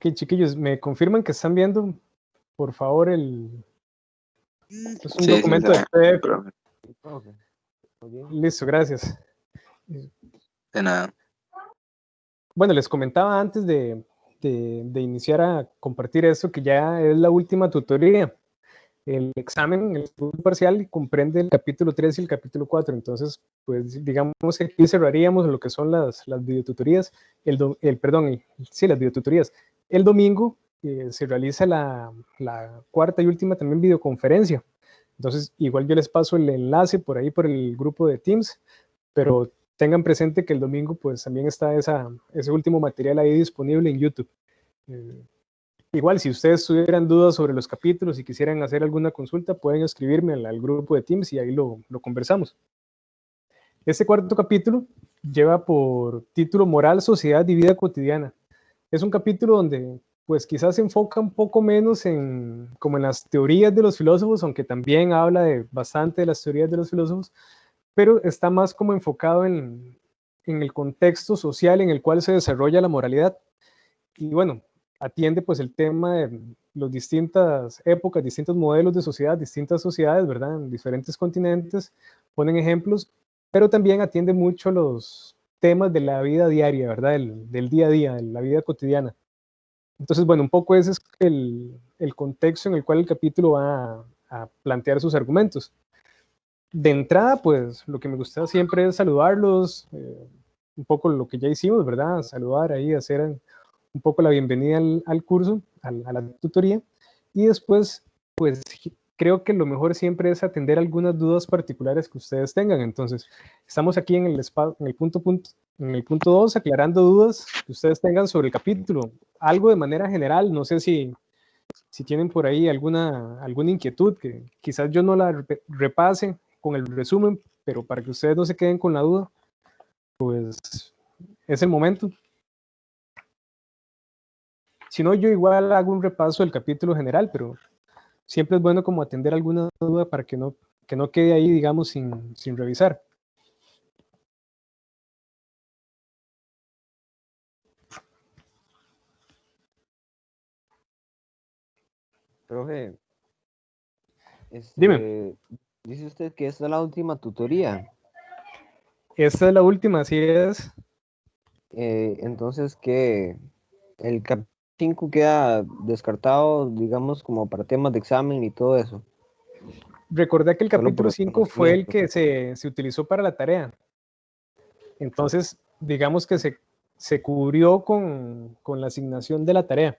Ok, chiquillos, ¿me confirman que están viendo, por favor, es un documento de PDF? Okay. Listo, gracias. De nada. Bueno, les comentaba antes de iniciar a compartir esto que ya es la última tutoría. El examen, el estudio parcial, comprende el capítulo 3 y el capítulo 4. Entonces, pues digamos que aquí cerraríamos lo que son las videotutorías. Las videotutorías. El domingo se realiza la cuarta y última también videoconferencia. Entonces, igual yo les paso el enlace por ahí, por el grupo de Teams, pero tengan presente que el domingo pues también está ese último material ahí disponible en YouTube. Igual, si ustedes tuvieran dudas sobre los capítulos y quisieran hacer alguna consulta, pueden escribirme al grupo de Teams y ahí lo conversamos. Este cuarto capítulo lleva por título Moral, Sociedad y Vida Cotidiana. Es un capítulo donde pues quizás se enfoca un poco menos como en las teorías de los filósofos, aunque también habla bastante de las teorías de los filósofos, pero está más como enfocado en el contexto social en el cual se desarrolla la moralidad. Y bueno, atiende pues el tema de las distintas épocas, distintos modelos de sociedad, distintas sociedades, ¿verdad? En diferentes continentes, ponen ejemplos, pero también atiende mucho los temas de la vida diaria, ¿verdad? Del día a día, de la vida cotidiana. Entonces, bueno, un poco ese es el contexto en el cual el capítulo va a plantear sus argumentos. De entrada, pues lo que me gusta siempre es saludarlos, un poco lo que ya hicimos, ¿verdad? Saludar ahí, hacer un poco la bienvenida al curso, a la tutoría, y después, pues creo que lo mejor siempre es atender algunas dudas particulares que ustedes tengan. Entonces, estamos aquí en el punto 2, aclarando dudas que ustedes tengan sobre el capítulo, algo de manera general, no sé si tienen por ahí alguna inquietud, que quizás yo no la repase con el resumen, pero para que ustedes no se queden con la duda, pues es el momento. Si no, yo igual hago un repaso del capítulo general, pero siempre es bueno como atender alguna duda para que no quede ahí, digamos, sin revisar. Profe, Dime. dice usted que esta es la última tutoría. Esta es la última, así es. Entonces, ¿qué? El capítulo 5 queda descartado, digamos, como para temas de examen y todo eso. Recordé que el Solo por capítulo 5 fue el conocimiento. que se utilizó para la tarea. Entonces, digamos que se cubrió con la asignación de la tarea.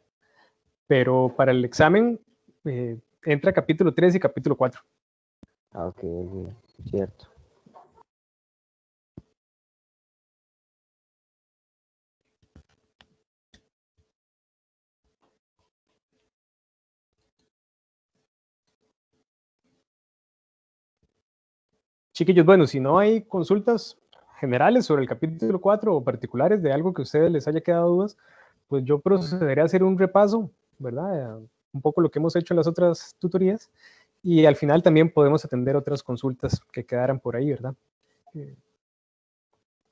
Pero para el examen entra capítulo 3 y capítulo 4. Ah, ok, cierto. Chiquillos, bueno, si no hay consultas generales sobre el capítulo 4 o particulares de algo que a ustedes les haya quedado dudas, pues yo procederé a hacer un repaso, ¿verdad? Un poco lo que hemos hecho en las otras tutorías, y al final también podemos atender otras consultas que quedaran por ahí, ¿verdad?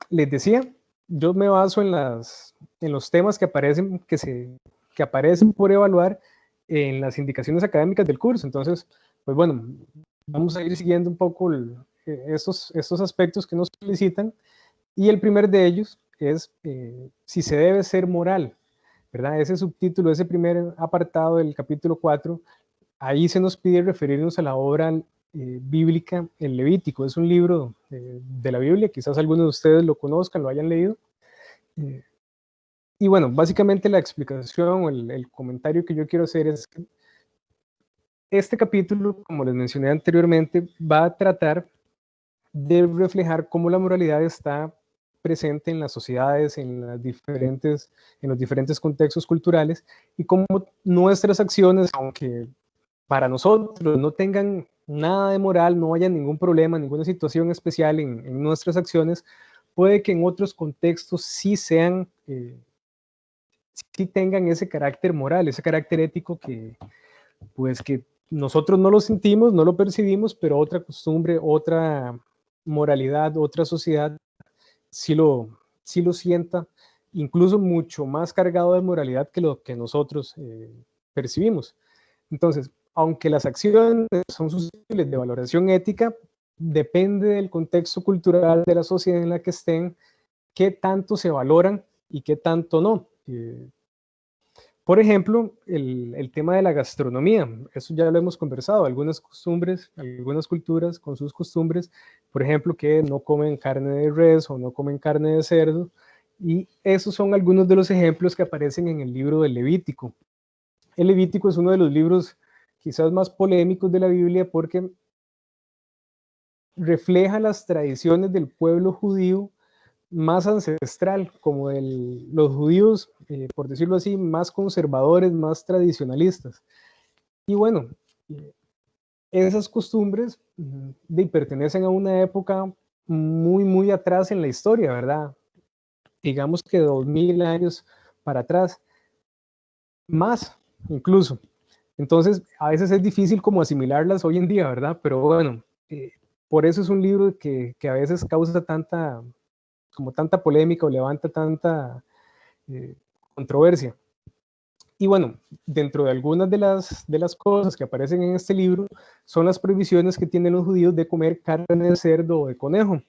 Les decía, yo me baso en los temas que aparecen, que aparecen por evaluar en las indicaciones académicas del curso. Entonces, pues bueno, vamos a ir siguiendo un poco estos aspectos que nos solicitan, y el primer de ellos es si se debe ser moral, ¿verdad? Ese subtítulo, ese primer apartado del capítulo 4, ahí se nos pide referirnos a la obra bíblica, el Levítico. Es un libro de la Biblia, quizás algunos de ustedes lo conozcan, lo hayan leído. Y bueno, básicamente la explicación o el comentario que yo quiero hacer es que este capítulo, como les mencioné anteriormente, va a tratar de reflejar cómo la moralidad está presente en las sociedades, en los diferentes contextos culturales, y cómo nuestras acciones, aunque para nosotros no tengan nada de moral, no haya ningún problema, ninguna situación especial en nuestras acciones, puede que en otros contextos sí tengan ese carácter moral, ese carácter ético pues que nosotros no lo sentimos, no lo percibimos, pero otra costumbre, otra moralidad, otra sociedad sí lo sienta incluso mucho más cargado de moralidad que lo que nosotros percibimos. Entonces, aunque las acciones son susceptibles de valoración ética, depende del contexto cultural de la sociedad en la que estén, qué tanto se valoran y qué tanto no. Por ejemplo, el tema de la gastronomía, eso ya lo hemos conversado, algunas costumbres, algunas culturas con sus costumbres, por ejemplo, que no comen carne de res o no comen carne de cerdo, y esos son algunos de los ejemplos que aparecen en el libro del Levítico. El Levítico es uno de los libros quizás más polémicos de la Biblia porque refleja las tradiciones del pueblo judío más ancestral, como los judíos, por decirlo así, más conservadores, más tradicionalistas. Y bueno, esas costumbres pertenecen a una época muy, muy atrás en la historia, ¿verdad? Digamos que 2000 años para atrás, más incluso. Entonces, a veces es difícil como asimilarlas hoy en día, ¿verdad? Pero bueno, por eso es un libro que a veces causa tanta polémica o levanta tanta controversia. Y bueno, dentro de algunas de las cosas que aparecen en este libro son las prohibiciones que tienen los judíos de comer carne de cerdo o de conejo.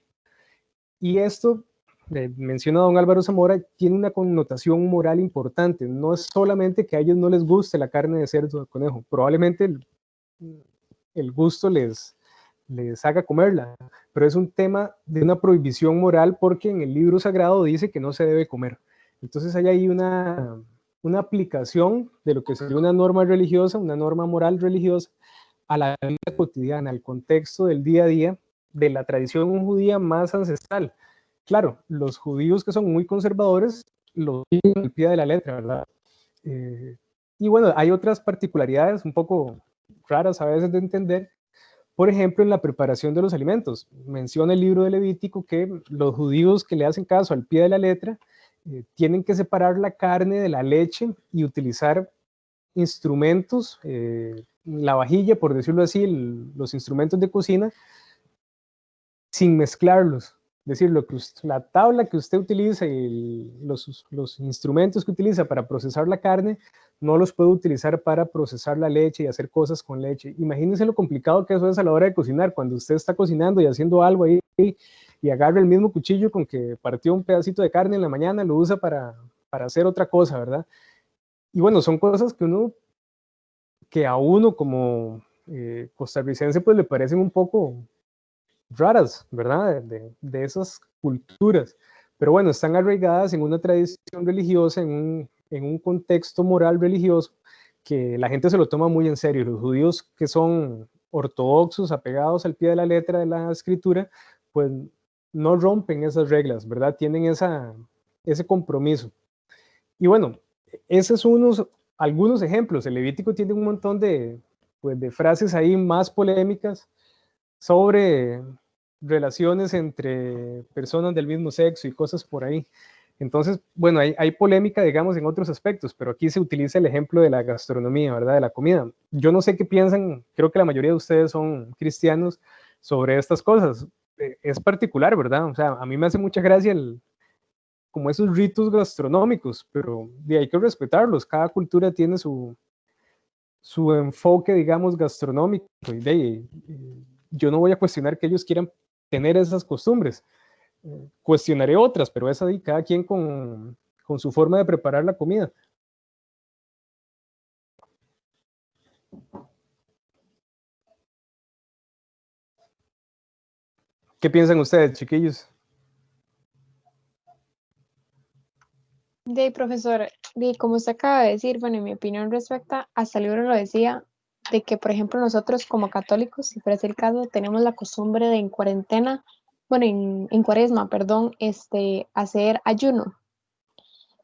Y esto, menciona don Álvaro Zamora, tiene una connotación moral importante. No es solamente que a ellos no les guste la carne de cerdo o de conejo, probablemente el gusto les haga comerla, pero es un tema de una prohibición moral porque en el libro sagrado dice que no se debe comer. Entonces hay ahí una aplicación de lo que sería una norma religiosa, una norma moral religiosa, a la vida cotidiana, al contexto del día a día de la tradición judía más ancestral. Claro, los judíos que son muy conservadores lo siguen al pie de la letra, ¿verdad? Y bueno, hay otras particularidades un poco raras a veces de entender. Por ejemplo, en la preparación de los alimentos. Menciona el libro de Levítico que los judíos que le hacen caso al pie de la letra tienen que separar la carne de la leche y utilizar instrumentos, la vajilla, por decirlo así, los instrumentos de cocina, sin mezclarlos. Es decir, la tabla que usted utiliza y los instrumentos que utiliza para procesar la carne, no los puede utilizar para procesar la leche y hacer cosas con leche. Imagínense lo complicado que eso es a la hora de cocinar, cuando usted está cocinando y haciendo algo ahí y agarra el mismo cuchillo con que partió un pedacito de carne en la mañana, lo usa para hacer otra cosa, ¿verdad? Y bueno, son cosas que a uno como costarricense pues le parecen un poco raras, ¿verdad? De esas culturas. Pero bueno, están arraigadas en una tradición religiosa, en un contexto moral religioso, que la gente se lo toma muy en serio. Los judíos que son ortodoxos, apegados al pie de la letra de la escritura, pues no rompen esas reglas, ¿verdad? Tienen ese compromiso. Y bueno, esos son algunos ejemplos. El Levítico tiene un montón pues, de frases ahí más polémicas sobre relaciones entre personas del mismo sexo y cosas por ahí. Entonces, bueno, hay polémica, digamos, en otros aspectos, pero aquí se utiliza el ejemplo de la gastronomía, ¿verdad? De la comida. Yo no sé qué piensan, creo que la mayoría de ustedes son cristianos sobre estas cosas. Es particular, ¿verdad? O sea, a mí me hace mucha gracia como esos ritos gastronómicos, pero hay que respetarlos. Cada cultura tiene su enfoque, digamos, gastronómico. Yo no voy a cuestionar que ellos quieran tener esas costumbres. Cuestionaré otras, pero es ahí cada quien con su forma de preparar la comida. ¿Qué piensan ustedes, chiquillos? Profesor, como usted acaba de decir, bueno, en mi opinión respecta, hasta el libro lo decía, de que, por ejemplo, nosotros como católicos, si fuera el caso, tenemos la costumbre de en cuarentena, bueno, en cuaresma, perdón, hacer ayuno.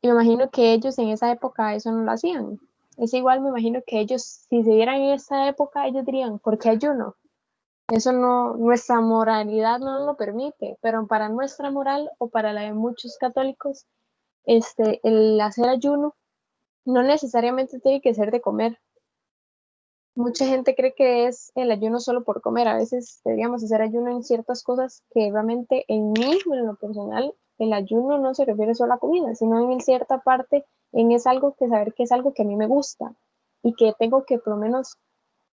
Y me imagino que ellos en esa época eso no lo hacían. Es igual, me imagino que ellos, si se dieran en esa época, ellos dirían, ¿por qué ayuno? Eso no, nuestra moralidad no nos lo permite, pero para nuestra moral o para la de muchos católicos, el hacer ayuno no necesariamente tiene que ser de comer. Mucha gente cree que es el ayuno solo por comer. A veces deberíamos hacer ayuno en ciertas cosas que realmente en mí, en lo personal, el ayuno no se refiere solo a comida, sino en cierta parte, es algo que saber que es algo que a mí me gusta y que tengo que por lo menos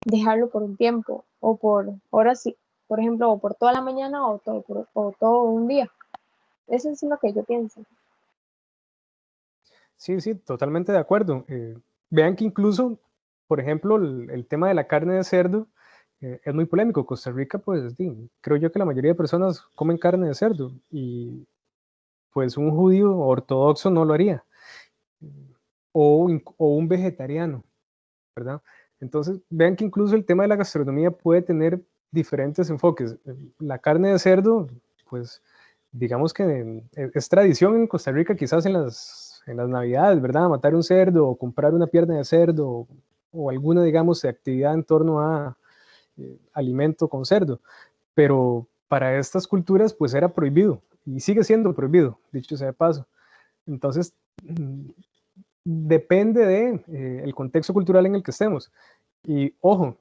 dejarlo por un tiempo o por horas, sí, por ejemplo, o por toda la mañana o todo un día. Eso es lo que yo pienso. Sí, sí, totalmente de acuerdo. Vean que incluso, por ejemplo, el tema de la carne de cerdo es muy polémico. Costa Rica, pues creo yo que la mayoría de personas comen carne de cerdo y pues un judío ortodoxo no lo haría, o un vegetariano, ¿verdad? Entonces, vean que incluso el tema de la gastronomía puede tener diferentes enfoques. La carne de cerdo, pues digamos que es tradición en Costa Rica, quizás en las navidades, ¿verdad? Matar un cerdo o comprar una pierna de cerdo o alguna, digamos, actividad en torno a alimento con cerdo. Pero para estas culturas, pues era prohibido y sigue siendo prohibido, dicho sea de paso. Entonces, depende de el contexto cultural en el que estemos. Y ojo,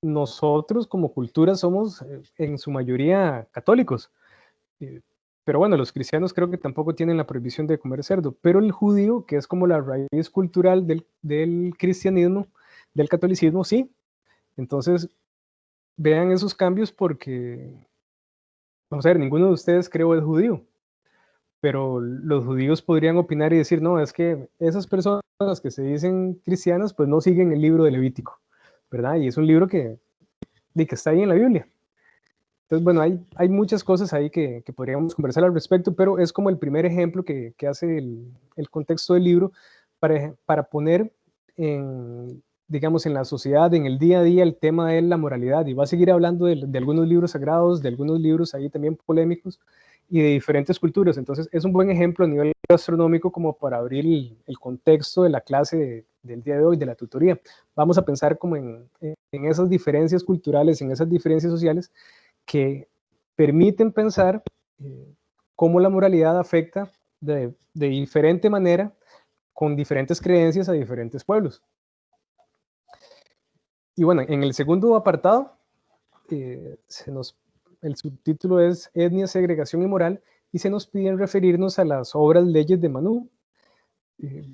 nosotros como cultura somos en su mayoría católicos. Pero bueno, los cristianos creo que tampoco tienen la prohibición de comer cerdo, pero el judío, que es como la raíz cultural del cristianismo, del catolicismo, sí. Entonces, vean esos cambios porque, vamos a ver, ninguno de ustedes creo es judío, pero los judíos podrían opinar y decir, no, es que esas personas que se dicen cristianas, pues no siguen el libro de Levítico, ¿verdad? Y es un libro que está ahí en la Biblia. Entonces, bueno, hay muchas cosas ahí que podríamos conversar al respecto, pero es como el primer ejemplo que hace el contexto del libro para poner en, digamos, en la sociedad, en el día a día, el tema de la moralidad. Y va a seguir hablando de algunos libros sagrados, de algunos libros ahí también polémicos y de diferentes culturas. Entonces, es un buen ejemplo a nivel gastronómico como para abrir el contexto de la clase del día de hoy, de la tutoría. Vamos a pensar como en esas diferencias culturales, en esas diferencias sociales, que permiten pensar cómo la moralidad afecta de diferente manera, con diferentes creencias a diferentes pueblos. Y bueno, en el segundo apartado, el subtítulo es Etnia, Segregación y Moral, y se nos piden referirnos a las obras Leyes de Manú.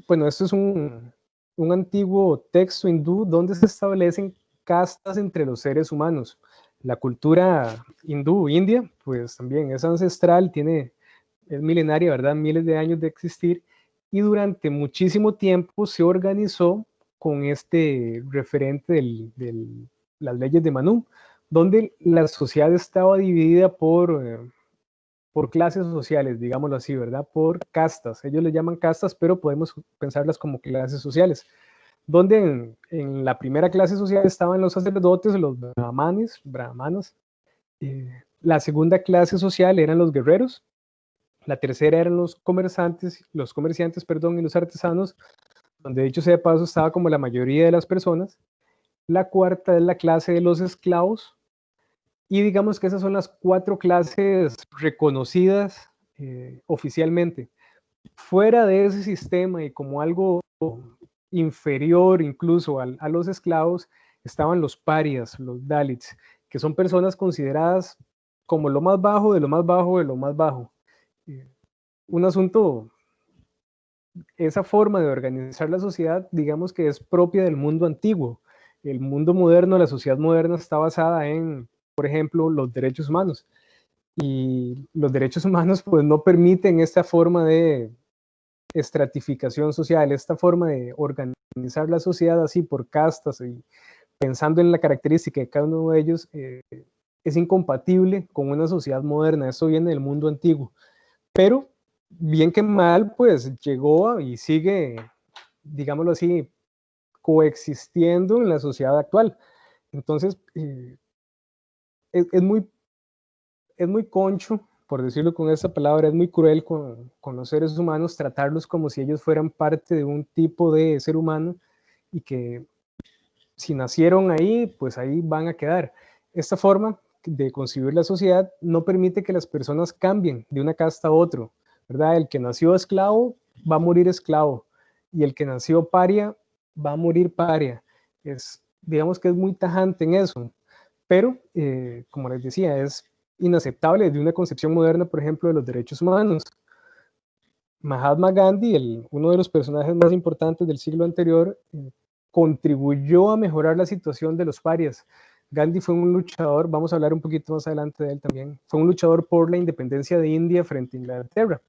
Bueno, esto es un antiguo texto hindú donde se establecen castas entre los seres humanos. La cultura hindú, india, pues también es ancestral, es milenaria, ¿verdad? Miles de años de existir, y durante muchísimo tiempo se organizó con este referente de las leyes de Manú, donde la sociedad estaba dividida por clases sociales, digámoslo así, ¿verdad? Por castas. Ellos le llaman castas, pero podemos pensarlas como clases sociales, donde en la primera clase social estaban los sacerdotes, los brahmanes. La segunda clase social eran los guerreros. La tercera eran los comerciantes, perdón, y los artesanos, donde dicho sea de paso estaba como la mayoría de las personas. La cuarta es la clase de los esclavos, y digamos que esas son las 4 clases reconocidas oficialmente. Fuera de ese sistema y como algo inferior incluso a los esclavos, estaban los parias, los dalits, que son personas consideradas como lo más bajo de lo más bajo de lo más bajo. Un asunto, esa forma de organizar la sociedad, digamos que es propia del mundo antiguo. El mundo moderno, la sociedad moderna está basada en, por ejemplo, los derechos humanos. Y los derechos humanos pues no permiten esta forma de estratificación social, esta forma de organizar la sociedad así por castas y pensando en la característica de cada uno de ellos, es incompatible con una sociedad moderna. Eso viene del mundo antiguo. Pero bien que mal, pues llegó y sigue, digámoslo así, coexistiendo en la sociedad actual. Entonces, es muy concho, por decirlo con esta palabra, es muy cruel con los seres humanos, tratarlos como si ellos fueran parte de un tipo de ser humano y que si nacieron ahí, pues ahí van a quedar. Esta forma de concebir la sociedad no permite que las personas cambien de una casta a otro, ¿verdad? El que nació esclavo va a morir esclavo y el que nació paria va a morir paria. Digamos que es muy tajante en eso, pero como les decía, es inaceptable desde una concepción moderna, por ejemplo, de los derechos humanos. Mahatma Gandhi, uno de los personajes más importantes del siglo anterior, contribuyó a mejorar la situación de los parias. Gandhi fue un luchador, vamos a hablar un poquito más adelante de él también, fue un luchador por la independencia de India frente a Inglaterra,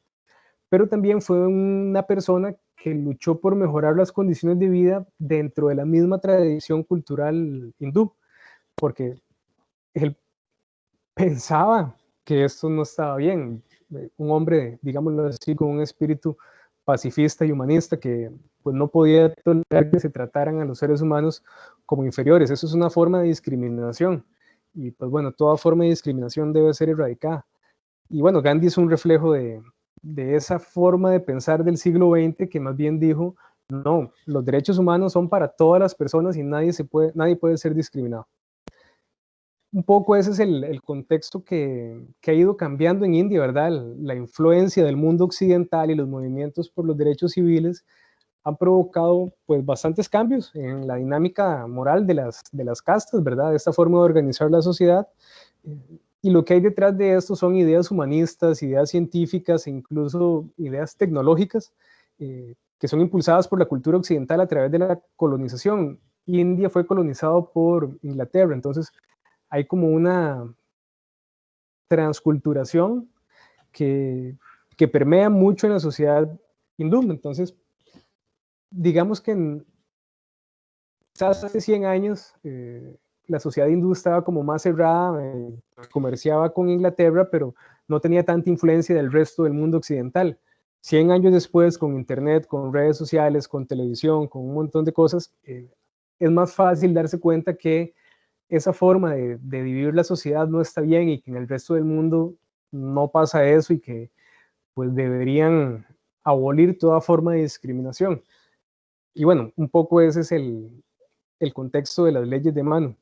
pero también fue una persona que luchó por mejorar las condiciones de vida dentro de la misma tradición cultural hindú, porque él pensaba que esto no estaba bien. Un hombre, digámoslo así, con un espíritu pacifista y humanista que pues no podía tolerar que se trataran a los seres humanos como inferiores. Eso es una forma de discriminación. Y pues bueno, toda forma de discriminación debe ser erradicada. Y bueno, Gandhi es un reflejo de esa forma de pensar del siglo XX que más bien dijo, no, los derechos humanos son para todas las personas y nadie puede ser discriminado. Un poco ese es el contexto que ha ido cambiando en India, ¿verdad? La influencia del mundo occidental y los movimientos por los derechos civiles han provocado pues bastantes cambios en la dinámica moral de las castas, ¿verdad? De esta forma de organizar la sociedad. Y lo que hay detrás de esto son ideas humanistas, ideas científicas e incluso ideas tecnológicas que son impulsadas por la cultura occidental a través de la colonización. India fue colonizado por Inglaterra, entonces hay como una transculturación que permea mucho en la sociedad hindú. Entonces, digamos que quizás hace 100 años la sociedad hindú estaba como más cerrada, comerciaba con Inglaterra, pero no tenía tanta influencia del resto del mundo occidental. 100 años después, con internet, con redes sociales, con televisión, con un montón de cosas, es más fácil darse cuenta que esa forma de dividir la sociedad no está bien y que en el resto del mundo no pasa eso y que pues deberían abolir toda forma de discriminación. Y bueno, un poco ese es el contexto de las leyes de Manu.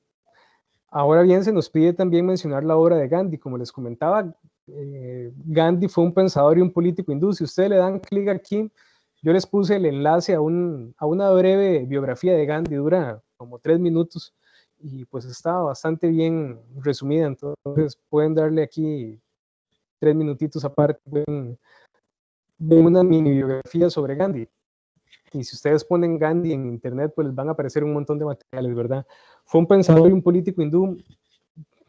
Ahora bien, se nos pide también mencionar la obra de Gandhi. Como les comentaba, Gandhi fue un pensador y un político hindú. Si ustedes le dan clic aquí, yo les puse el enlace a una breve biografía de Gandhi, dura como 3 minutos y pues está bastante bien resumida, entonces pueden darle aquí 3 minutitos aparte, pueden ver una mini biografía sobre Gandhi. Y si ustedes ponen Gandhi en internet, pues les van a aparecer un montón de materiales, ¿verdad? Fue un pensador y un político hindú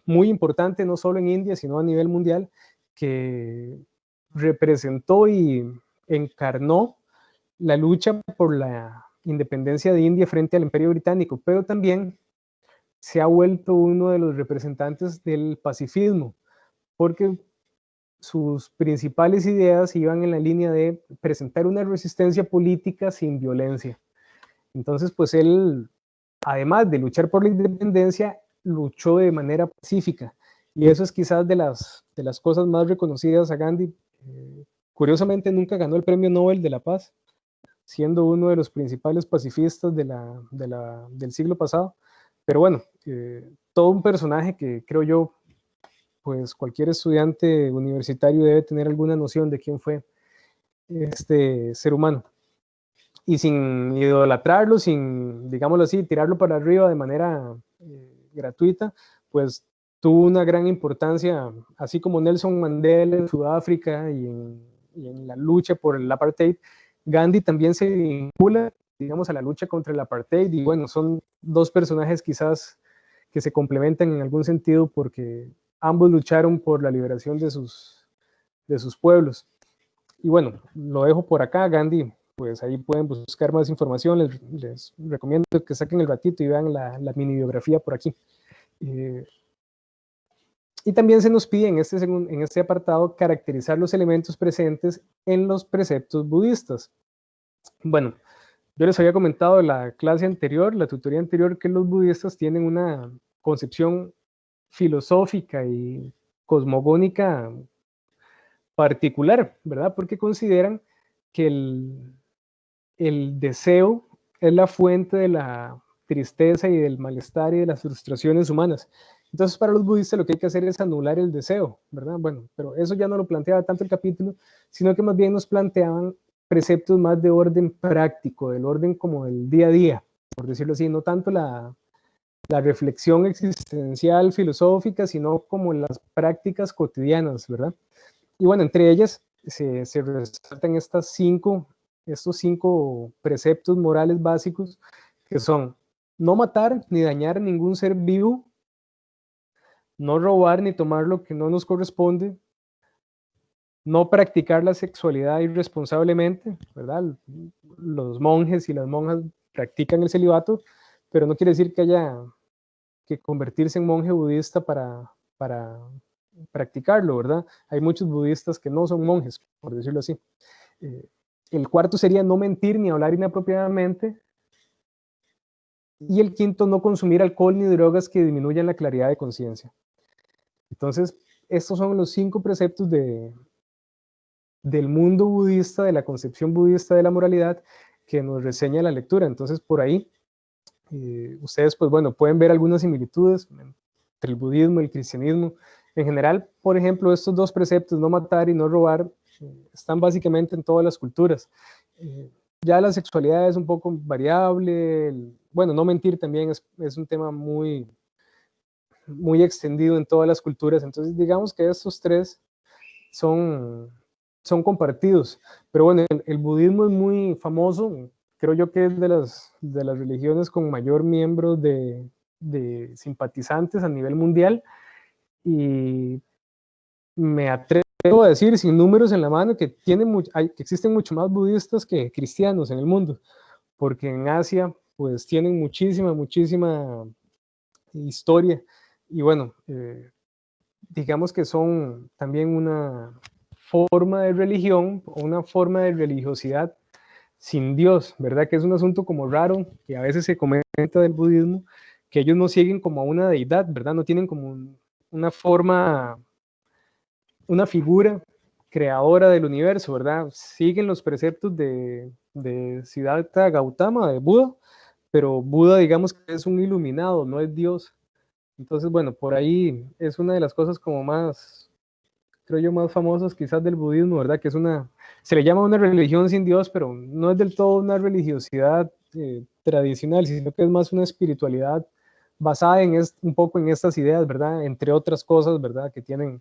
muy importante, no solo en India, sino a nivel mundial, que representó y encarnó la lucha por la independencia de India frente al Imperio Británico, pero también se ha vuelto uno de los representantes del pacifismo, porque sus principales ideas iban en la línea de presentar una resistencia política sin violencia. Entonces, pues él, además de luchar por la independencia, luchó de manera pacífica. Y eso es quizás de las cosas más reconocidas a Gandhi. Curiosamente, nunca ganó el Premio Nobel de la Paz, siendo uno de los principales pacifistas del siglo pasado. Pero bueno, todo un personaje que creo yo, pues cualquier estudiante universitario debe tener alguna noción de quién fue este ser humano. Y sin idolatrarlo, sin, digámoslo así, tirarlo para arriba de manera gratuita, pues tuvo una gran importancia, así como Nelson Mandela en Sudáfrica y en la lucha por el apartheid. Gandhi también se vincula, digamos, a la lucha contra el apartheid, y bueno, son dos personajes quizás que se complementan en algún sentido porque ambos lucharon por la liberación de sus pueblos. Y bueno, lo dejo por acá. Gandhi, pues ahí pueden buscar más información, les recomiendo que saquen el ratito y vean la mini biografía por aquí. Y también se nos pide en este apartado caracterizar los elementos presentes en los preceptos budistas. Bueno, yo les había comentado en la clase anterior, la tutoría anterior, que los budistas tienen una concepción filosófica y cosmogónica particular, ¿verdad? Porque consideran que el deseo es la fuente de la tristeza y del malestar y de las frustraciones humanas. Entonces, para los budistas lo que hay que hacer es anular el deseo, ¿verdad? Bueno, pero eso ya no lo planteaba tanto el capítulo, sino que más bien nos planteaban preceptos más de orden práctico, del orden como del día a día, por decirlo así, no tanto la la reflexión existencial, filosófica, sino como las prácticas cotidianas, ¿verdad? Y bueno, entre ellas se resaltan estos 5 preceptos morales básicos, que son no matar ni dañar ningún ser vivo, no robar ni tomar lo que no nos corresponde, no practicar la sexualidad irresponsablemente, ¿verdad? Los monjes y las monjas practican el celibato, pero no quiere decir que haya que convertirse en monje budista para practicarlo, ¿verdad? Hay muchos budistas que no son monjes, por decirlo así. El cuarto sería no mentir ni hablar inapropiadamente. Y el quinto, no consumir alcohol ni drogas que disminuyan la claridad de conciencia. Entonces, estos son los 5 preceptos del mundo budista, de la concepción budista de la moralidad, que nos reseña la lectura. Entonces, por ahí, ustedes, pues bueno, pueden ver algunas similitudes entre el budismo y el cristianismo. En general, por ejemplo, estos 2 preceptos, no matar y no robar, están básicamente en todas las culturas. Ya la sexualidad es un poco variable, bueno, no mentir también es un tema muy, muy extendido en todas las culturas, entonces digamos que estos 3 son compartidos, pero bueno, el budismo es muy famoso, creo yo que es de las religiones con mayor miembros de simpatizantes a nivel mundial, y me atrevo a decir, sin números en la mano, que existen mucho más budistas que cristianos en el mundo, porque en Asia pues tienen muchísima historia, y bueno, digamos que son también una forma de religión, o una forma de religiosidad sin Dios, ¿verdad? Que es un asunto como raro, que a veces se comenta del budismo, que ellos no siguen como a una deidad, ¿verdad? No tienen como una forma, una figura creadora del universo, ¿verdad? Siguen los preceptos de Siddhartha Gautama, de Buda, pero Buda, digamos que es un iluminado, no es Dios. Entonces, bueno, por ahí es una de las cosas como más, creo yo, más famosas quizás del budismo, ¿verdad? Que se le llama una religión sin Dios, pero no es del todo una religiosidad tradicional, sino que es más una espiritualidad basada un poco en estas ideas, ¿verdad? Entre otras cosas, ¿verdad? Que tienen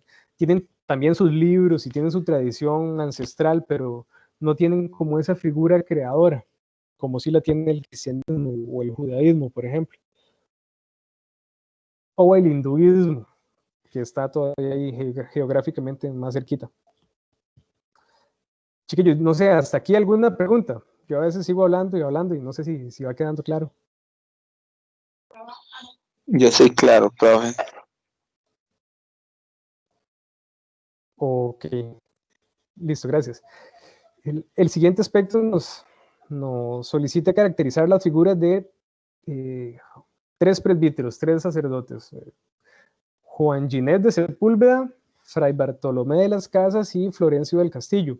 también sus libros y tienen su tradición ancestral, pero no tienen como esa figura creadora, como sí la tiene el cristianismo o el judaísmo, por ejemplo. O el hinduismo, que está todavía ahí geográficamente más cerquita. Chiquillos, no sé, hasta aquí alguna pregunta. Yo a veces sigo hablando y no sé si va quedando claro. Yo soy claro, profe. Ok, listo, gracias. El siguiente aspecto nos solicita caracterizar las figuras de 3 presbíteros, 3 sacerdotes. Juan Ginés de Sepúlveda, Fray Bartolomé de las Casas y Florencio del Castillo.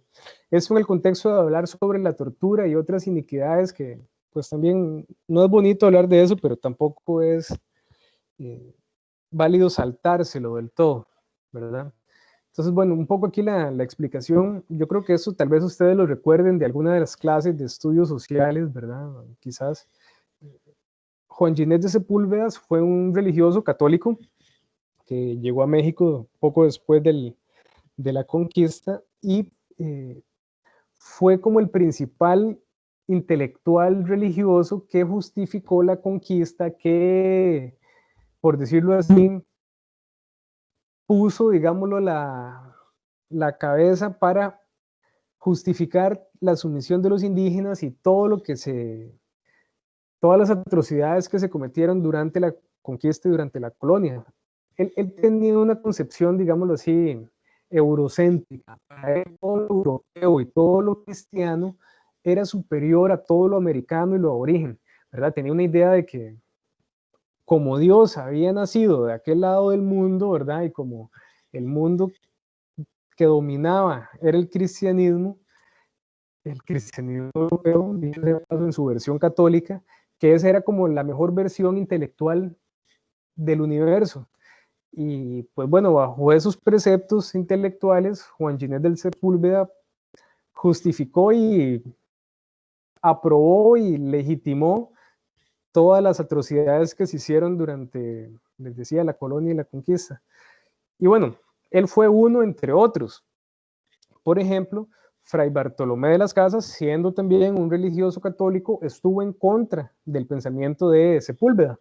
Esto en el contexto de hablar sobre la tortura y otras iniquidades que, pues también, no es bonito hablar de eso, pero tampoco es válido saltárselo del todo, ¿verdad? Entonces, bueno, un poco aquí la explicación, yo creo que eso tal vez ustedes lo recuerden de alguna de las clases de estudios sociales, ¿verdad? Quizás. Juan Ginés de Sepúlveda fue un religioso católico que llegó a México poco después de la conquista y fue como el principal intelectual religioso que justificó la conquista, que, por decirlo así, puso, digámoslo, la cabeza para justificar la sumisión de los indígenas y todas las atrocidades que se cometieron durante la conquista y durante la colonia. Él tenía una concepción, digámoslo así, eurocéntrica. Para él, todo lo europeo y todo lo cristiano era superior a todo lo americano y lo aborigen, ¿verdad? Tenía una idea de que como Dios había nacido de aquel lado del mundo, ¿verdad? Y como el mundo que dominaba era el cristianismo europeo, en su versión católica, que esa era como la mejor versión intelectual del universo. Y pues bueno, bajo esos preceptos intelectuales, Juan Ginés del Sepúlveda justificó y aprobó y legitimó todas las atrocidades que se hicieron durante, les decía, la colonia y la conquista. Y bueno, él fue uno entre otros. Por ejemplo, Fray Bartolomé de las Casas, siendo también un religioso católico, estuvo en contra del pensamiento de Sepúlveda.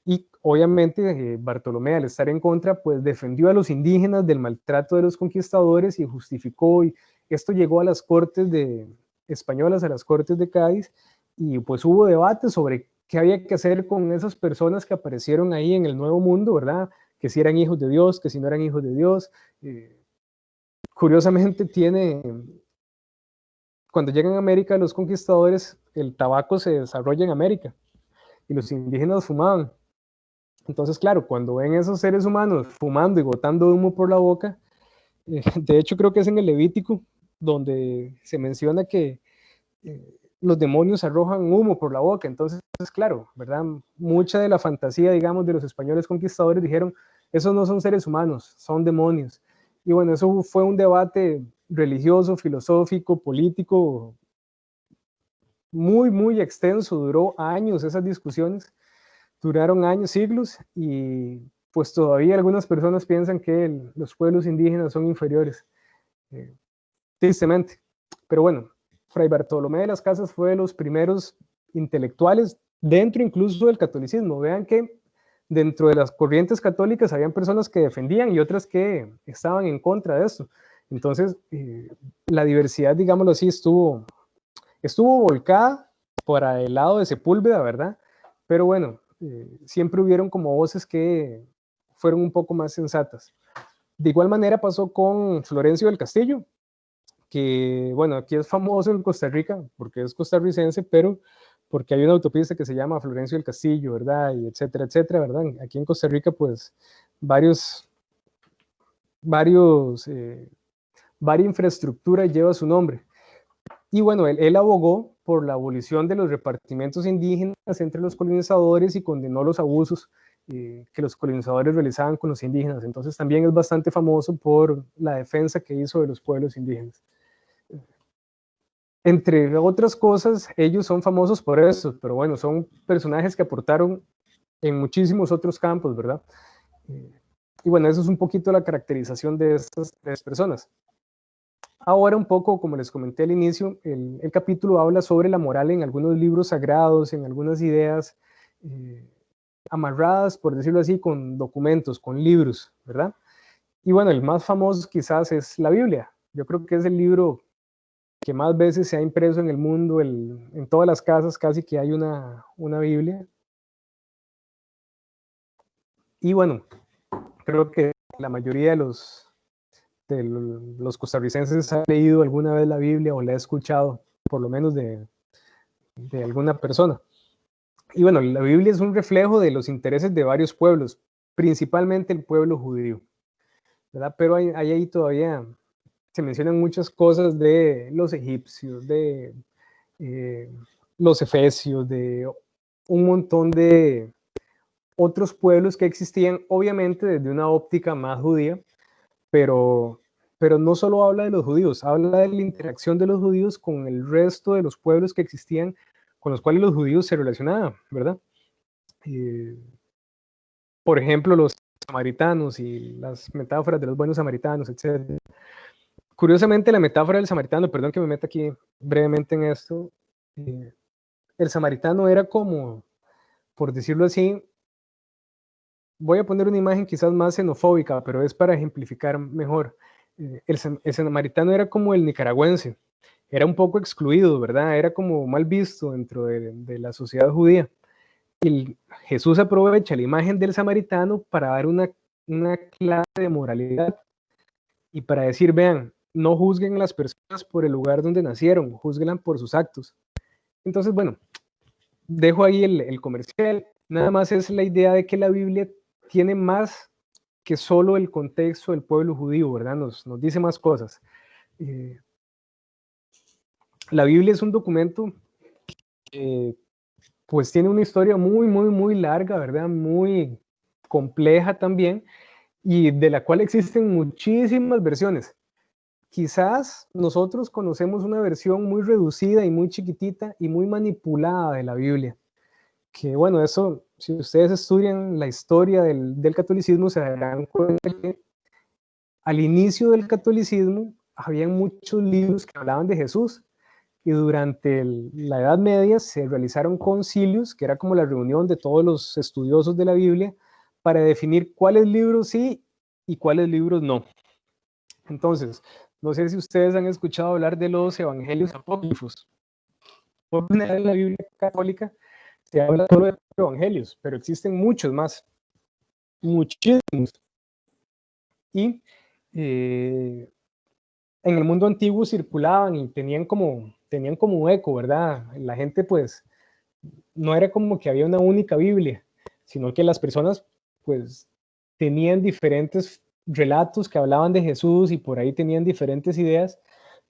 Y obviamente Bartolomé, al estar en contra, pues defendió a los indígenas del maltrato de los conquistadores y justificó, y esto llegó a las cortes españolas, a las cortes de Cádiz, y pues hubo debate sobre qué había que hacer con esas personas que aparecieron ahí en el Nuevo Mundo, ¿verdad? Que si eran hijos de Dios, que si no eran hijos de Dios. Curiosamente cuando llegan a América los conquistadores, el tabaco se desarrolla en América y los indígenas fumaban. Entonces, claro, cuando ven esos seres humanos fumando y botando humo por la boca, de hecho creo que es en el Levítico donde se menciona que los demonios arrojan humo por la boca. Entonces, claro, ¿verdad? Mucha de la fantasía, digamos, de los españoles conquistadores dijeron, esos no son seres humanos, son demonios. Y bueno, eso fue un debate religioso, filosófico, político, muy, muy extenso, duró años esas discusiones, duraron años, siglos, y pues todavía algunas personas piensan que los pueblos indígenas son inferiores, tristemente. Pero bueno, Fray Bartolomé de las Casas fue de los primeros intelectuales dentro incluso del catolicismo. Vean que dentro de las corrientes católicas habían personas que defendían y otras que estaban en contra de esto. Entonces, la diversidad, digámoslo así, estuvo volcada para el lado de Sepúlveda, ¿verdad? Pero bueno, siempre hubieron como voces que fueron un poco más sensatas. De igual manera pasó con Florencio del Castillo, que bueno, aquí es famoso en Costa Rica porque es costarricense, pero porque hay una autopista que se llama Florencio del Castillo, ¿verdad? Y etcétera, etcétera, ¿verdad? Aquí en Costa Rica, pues, varias infraestructura lleva su nombre. Y bueno, él abogó por la abolición de los repartimientos indígenas entre los colonizadores y condenó los abusos que los colonizadores realizaban con los indígenas. Entonces también es bastante famoso por la defensa que hizo de los pueblos indígenas. Entre otras cosas, ellos son famosos por eso, pero bueno, son personajes que aportaron en muchísimos otros campos, ¿verdad? Y bueno, eso es un poquito la caracterización de estas tres personas. Ahora un poco, como les comenté al inicio, el capítulo habla sobre la moral en algunos libros sagrados, en algunas ideas amarradas, por decirlo así, con documentos, con libros, ¿verdad? Y bueno, el más famoso quizás es la Biblia. Yo creo que es el libro que más veces se ha impreso en el mundo, en todas las casas casi que hay una Biblia. Y bueno, creo que la mayoría de los costarricenses ha leído alguna vez la Biblia o la ha escuchado, por lo menos de alguna persona. Y bueno, la Biblia es un reflejo de los intereses de varios pueblos, principalmente el pueblo judío, ¿verdad? Pero hay ahí todavía se mencionan muchas cosas de los egipcios, de los efesios, de un montón de otros pueblos que existían, obviamente desde una óptica más judía, pero no solo habla de los judíos, habla de la interacción de los judíos con el resto de los pueblos que existían, con los cuales los judíos se relacionaban, ¿verdad? Por ejemplo, los samaritanos y las metáforas de los buenos samaritanos, etc. Curiosamente, la metáfora del samaritano, perdón que me meta aquí brevemente en esto, el samaritano era como, por decirlo así, voy a poner una imagen quizás más xenofóbica, pero es para ejemplificar mejor. El samaritano era como el nicaragüense, era un poco excluido, ¿verdad? Era como mal visto dentro de la sociedad judía. Y Jesús aprovecha la imagen del samaritano para dar una clase de moralidad y para decir, vean, no juzguen a las personas por el lugar donde nacieron, juzguenlas por sus actos. Entonces, bueno, dejo ahí el comercial. Nada más es la idea de que la Biblia tiene más que solo el contexto del pueblo judío, ¿verdad? Nos dice más cosas. La Biblia es un documento que pues tiene una historia muy, muy, muy larga, ¿verdad? Muy compleja también, y de la cual existen muchísimas versiones. Quizás nosotros conocemos una versión muy reducida y muy chiquitita y muy manipulada de la Biblia, que bueno, eso, si ustedes estudian la historia del catolicismo, se darán cuenta que al inicio del catolicismo había muchos libros que hablaban de Jesús, y durante la Edad Media se realizaron concilios, que era como la reunión de todos los estudiosos de la Biblia, para definir cuáles libros sí y cuáles libros no. Entonces, no sé si ustedes han escuchado hablar de los evangelios apócrifos. Por una vez en la Biblia católica se habla solo de evangelios, pero existen muchos más, muchísimos. Y en el mundo antiguo circulaban y tenían como un eco, ¿verdad? La gente pues no era como que había una única Biblia, sino que las personas pues tenían diferentes relatos que hablaban de Jesús y por ahí tenían diferentes ideas,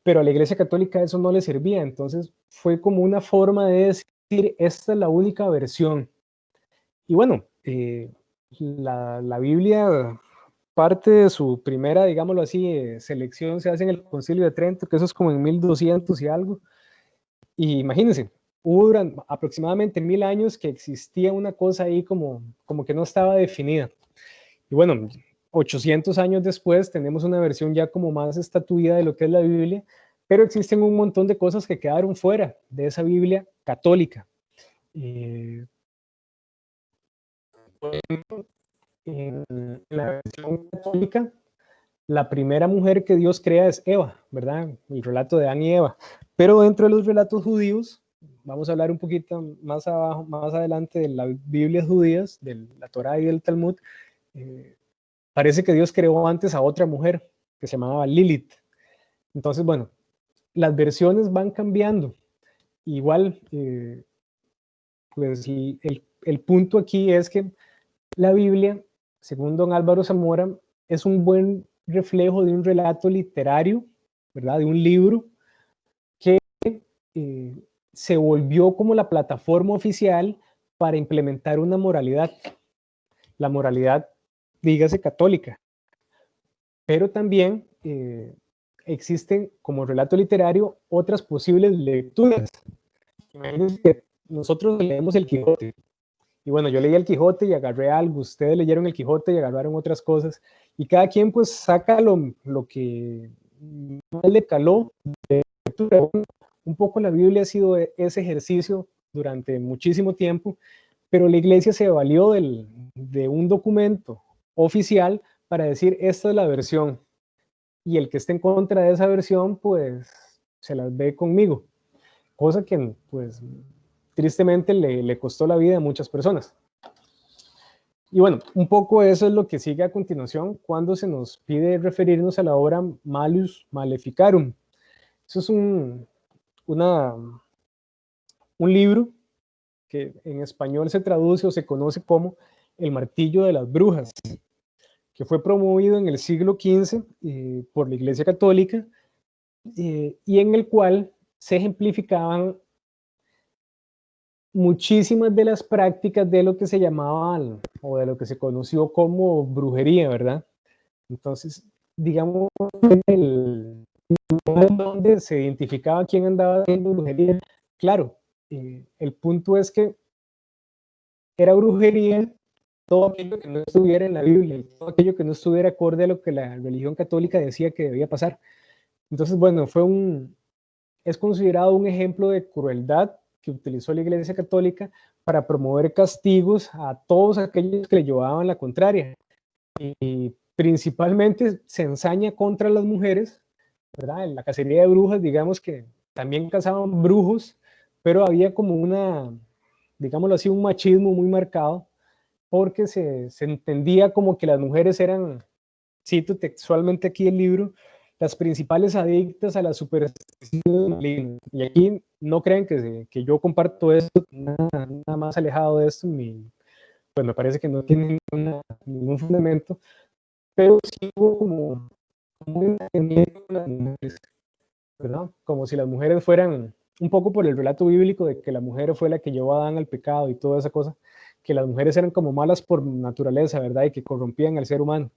pero a la Iglesia Católica eso no le servía. Entonces fue como una forma de decir, esta es la única versión. Y bueno, la Biblia, parte de su primera, digámoslo así, selección se hace en el Concilio de Trento, que eso es como en 1200 y algo. Y imagínense, hubo aproximadamente 1000 años que existía una cosa ahí como que no estaba definida. Y bueno, 800 años después tenemos una versión ya como más estatuida de lo que es la Biblia, pero existen un montón de cosas que quedaron fuera de esa Biblia católica. En la versión católica, la primera mujer que Dios crea es Eva, ¿verdad? El relato de Adán y Eva. Pero dentro de los relatos judíos, vamos a hablar un poquito más abajo, más adelante de las Biblias judías, de la Torá y del Talmud, parece que Dios creó antes a otra mujer que se llamaba Lilith. Entonces, bueno, las versiones van cambiando. Igual, pues el punto aquí es que la Biblia, según don Álvaro Zamora, es un buen reflejo de un relato literario, ¿verdad? De un libro que se volvió como la plataforma oficial para implementar una moralidad. La moralidad, dígase, católica. Pero también existen como relato literario otras posibles lecturas. Imagínense que nosotros leemos el Quijote. Y bueno, yo leí el Quijote y agarré algo, ustedes leyeron el Quijote y agarraron otras cosas, y cada quien pues saca lo que más le caló de lectura. Un poco la Biblia ha sido ese ejercicio durante muchísimo tiempo, pero la iglesia se valió de un documento oficial para decir, esta es la versión, y el que esté en contra de esa versión, pues se las ve conmigo, cosa que pues tristemente le costó la vida a muchas personas. Y bueno, un poco eso es lo que sigue a continuación cuando se nos pide referirnos a la obra Malleus Maleficarum. Eso es un libro que en español se traduce o se conoce como El Martillo de las Brujas, que fue promovido en el siglo XV por la Iglesia Católica y en el cual se ejemplificaban muchísimas de las prácticas de lo que se llamaban o de lo que se conoció como brujería, ¿verdad? Entonces, digamos, el donde se identificaba quién andaba haciendo brujería, claro, el punto es que era brujería todo aquello que no estuviera en la Biblia, todo aquello que no estuviera acorde a lo que la religión católica decía que debía pasar. Entonces, bueno, es considerado un ejemplo de crueldad que utilizó la Iglesia Católica para promover castigos a todos aquellos que le llevaban la contraria. Y principalmente se ensaña contra las mujeres, ¿verdad? En la cacería de brujas, digamos que también cazaban brujos, pero había como digámoslo así, un machismo muy marcado, porque se entendía como que las mujeres eran, cito textualmente aquí el libro, las principales adictas a la superstición maligna. Y aquí no crean que yo comparto esto, nada más alejado de esto, pues me parece que no tiene ningún fundamento, pero sí hubo como un entendimiento de las mujeres, ¿verdad? Como si las mujeres fueran, un poco por el relato bíblico de que la mujer fue la que llevó a Adán al pecado y toda esa cosa, que las mujeres eran como malas por naturaleza, ¿verdad? Y que corrompían al ser humano.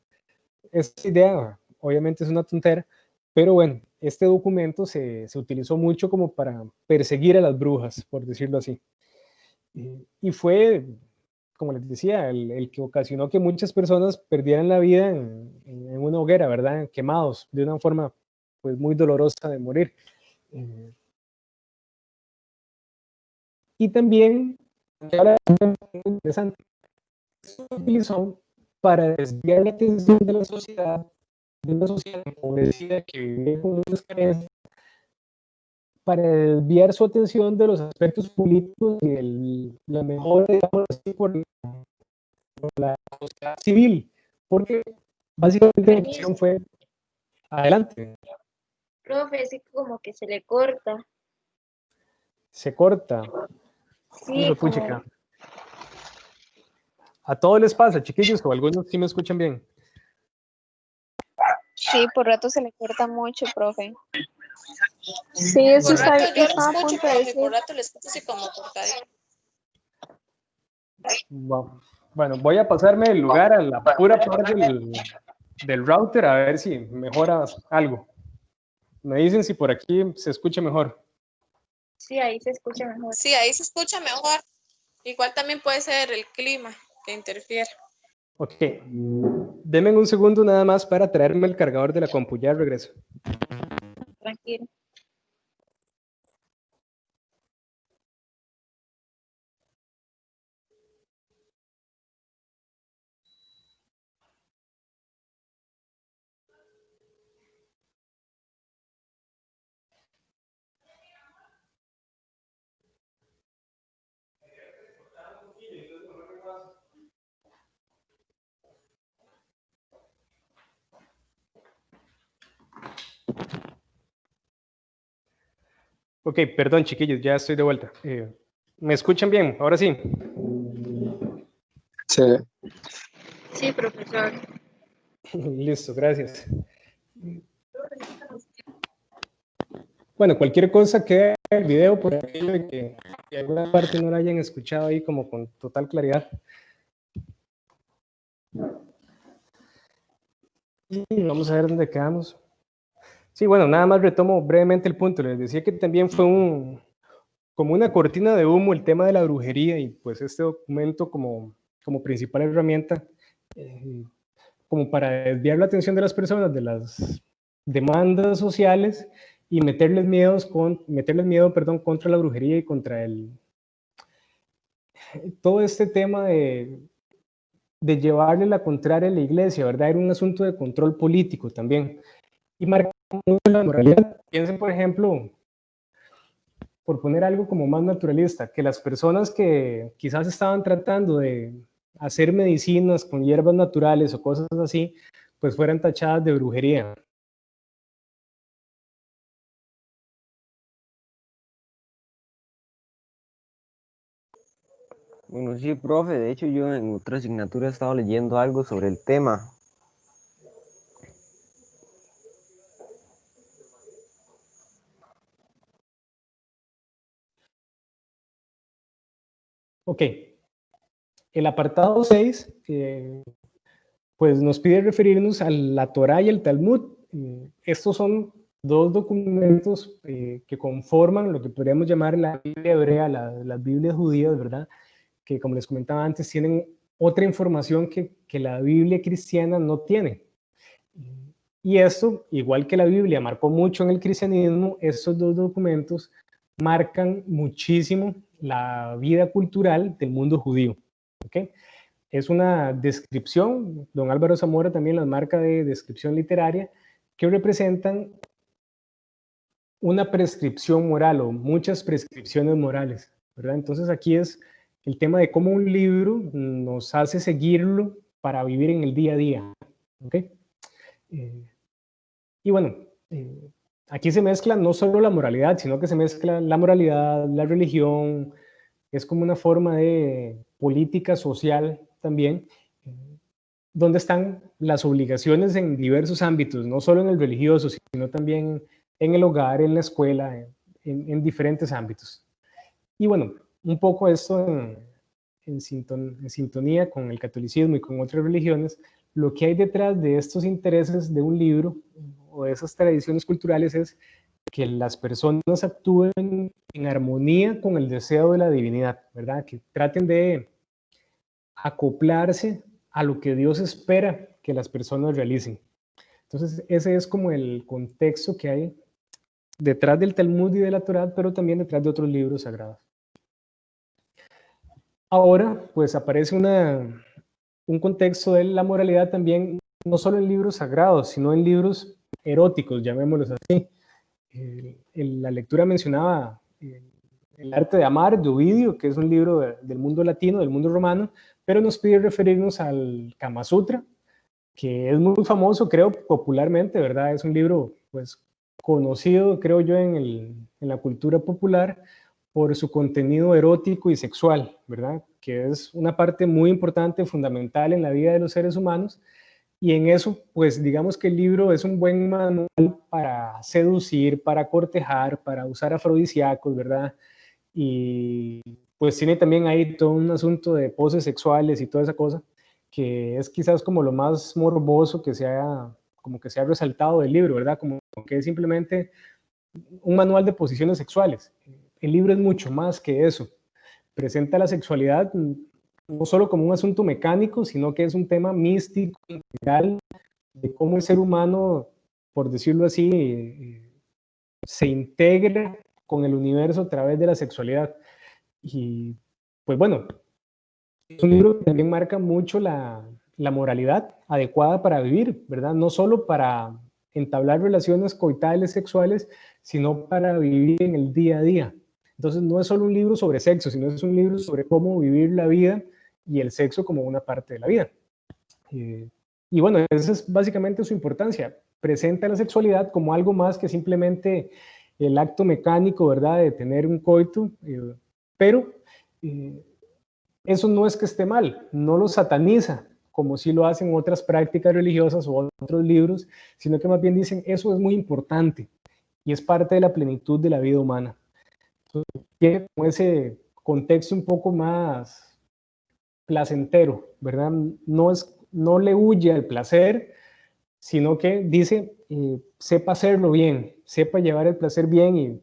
Esta idea obviamente es una tontera, pero bueno, este documento se utilizó mucho como para perseguir a las brujas, por decirlo así. Y fue, como les decía, el que ocasionó que muchas personas perdieran la vida en una hoguera, ¿verdad? Quemados de una forma pues muy dolorosa de morir. Y también, interesante, se utilizó para desviar la atención de la sociedad, de una sociedad empobrecida que vivía con muchas carencias, para desviar su atención de los aspectos políticos y la mejora, digamos así, por la sociedad civil, porque básicamente la acción fue adelante. Profe, es que como que se le corta. Se corta. Sí, Hijo, puchica. A todos les pasa, chiquillos, o algunos sí me escuchan bien. Sí, por rato se le corta mucho, profe. Sí, eso por rato yo lo estaba a escucho, punto de profe, decir. por rato lo escucho así como cortadito. Bueno, voy a pasarme el lugar a la pura parte del router a ver si mejora algo. Me dicen si por aquí se escucha mejor. Sí, ahí se escucha mejor. Sí, ahí se escucha mejor. Igual también puede ser el clima que interfiere. Ok, denme un segundo nada más para traerme el cargador de la compu, ya regreso. Tranquilo. Ok, perdón chiquillos, ya estoy de vuelta. ¿Me escuchan bien? Ahora sí. Sí. Sí, profesor. Listo, gracias. Bueno, cualquier cosa que el video por aquello de que alguna parte no la hayan escuchado ahí como con total claridad. Y vamos a ver dónde quedamos. Sí, bueno, nada más retomo brevemente el punto. Les decía que también fue como una cortina de humo el tema de la brujería y pues este documento como principal herramienta como para desviar la atención de las personas de las demandas sociales y meterles miedo, perdón, contra la brujería y contra todo este tema de llevarle la contraria a la iglesia, ¿verdad? Era un asunto de control político también. Y marca mucho la moralidad. Piensen, por ejemplo, por poner algo como más naturalista, que las personas que quizás estaban tratando de hacer medicinas con hierbas naturales o cosas así, pues fueran tachadas de brujería. Bueno, sí, profe, de hecho yo en otra asignatura he estado leyendo algo sobre el tema. Ok, el apartado 6 pues nos pide referirnos a la Torá y el Talmud. Estos son dos documentos que conforman lo que podríamos llamar la Biblia hebrea, las Biblias judías, ¿verdad? Que como les comentaba antes, tienen otra información que la Biblia cristiana no tiene. Y esto, igual que la Biblia marcó mucho en el cristianismo, estos dos documentos marcan muchísimo la vida cultural del mundo judío. ¿Okay? Es una descripción, don Álvaro Zamora también las marca de descripción literaria, que representan una prescripción moral o muchas prescripciones morales, ¿verdad? Entonces aquí es el tema de cómo un libro nos hace seguirlo para vivir en el día a día, ¿ok? Y bueno, aquí se mezcla no solo la moralidad, sino que se mezcla la moralidad, la religión, es como una forma de política social también, donde están las obligaciones en diversos ámbitos, no solo en el religioso, sino también en el hogar, en la escuela, en diferentes ámbitos. Y bueno, un poco esto en sintonía con el catolicismo y con otras religiones, lo que hay detrás de estos intereses de un libro o de esas tradiciones culturales es que las personas actúen en armonía con el deseo de la divinidad, ¿verdad? Que traten de acoplarse a lo que Dios espera que las personas realicen. Entonces, ese es como el contexto que hay detrás del Talmud y de la Torá, pero también detrás de otros libros sagrados. Ahora, pues aparece un contexto de la moralidad también, no solo en libros sagrados, sino en libros eróticos, llamémoslos así. La lectura mencionaba El arte de amar, de Ovidio, que es un libro del mundo latino, del mundo romano, pero nos pide referirnos al Kama Sutra, que es muy famoso, creo, popularmente, ¿verdad? Es un libro, pues, conocido, creo yo, en la cultura popular por su contenido erótico y sexual, ¿verdad? Que es una parte muy importante, fundamental en la vida de los seres humanos, y en eso, pues, digamos que el libro es un buen manual para seducir, para cortejar, para usar afrodisíacos, ¿verdad? Y pues tiene también ahí todo un asunto de poses sexuales y toda esa cosa, que es quizás como lo más morboso como que se ha resaltado del libro, ¿verdad? Como que es simplemente un manual de posiciones sexuales. El libro es mucho más que eso. Presenta la sexualidad no solo como un asunto mecánico, sino que es un tema místico, integral, de cómo el ser humano, por decirlo así, se integra con el universo a través de la sexualidad. Y pues bueno, es un libro que también marca mucho la moralidad adecuada para vivir, ¿verdad? No solo para entablar relaciones coitales sexuales, sino para vivir en el día a día. Entonces no es solo un libro sobre sexo, sino es un libro sobre cómo vivir la vida y el sexo como una parte de la vida. Y bueno, esa es básicamente su importancia. Presenta la sexualidad como algo más que simplemente el acto mecánico, ¿verdad? De tener un coito, pero eso no es que esté mal, no lo sataniza, como sí lo hacen otras prácticas religiosas o otros libros, sino que más bien dicen, eso es muy importante y es parte de la plenitud de la vida humana. Entonces, tiene como ese contexto un poco más placentero, ¿verdad? No le huye al placer, sino que dice, sepa hacerlo bien, sepa llevar el placer bien y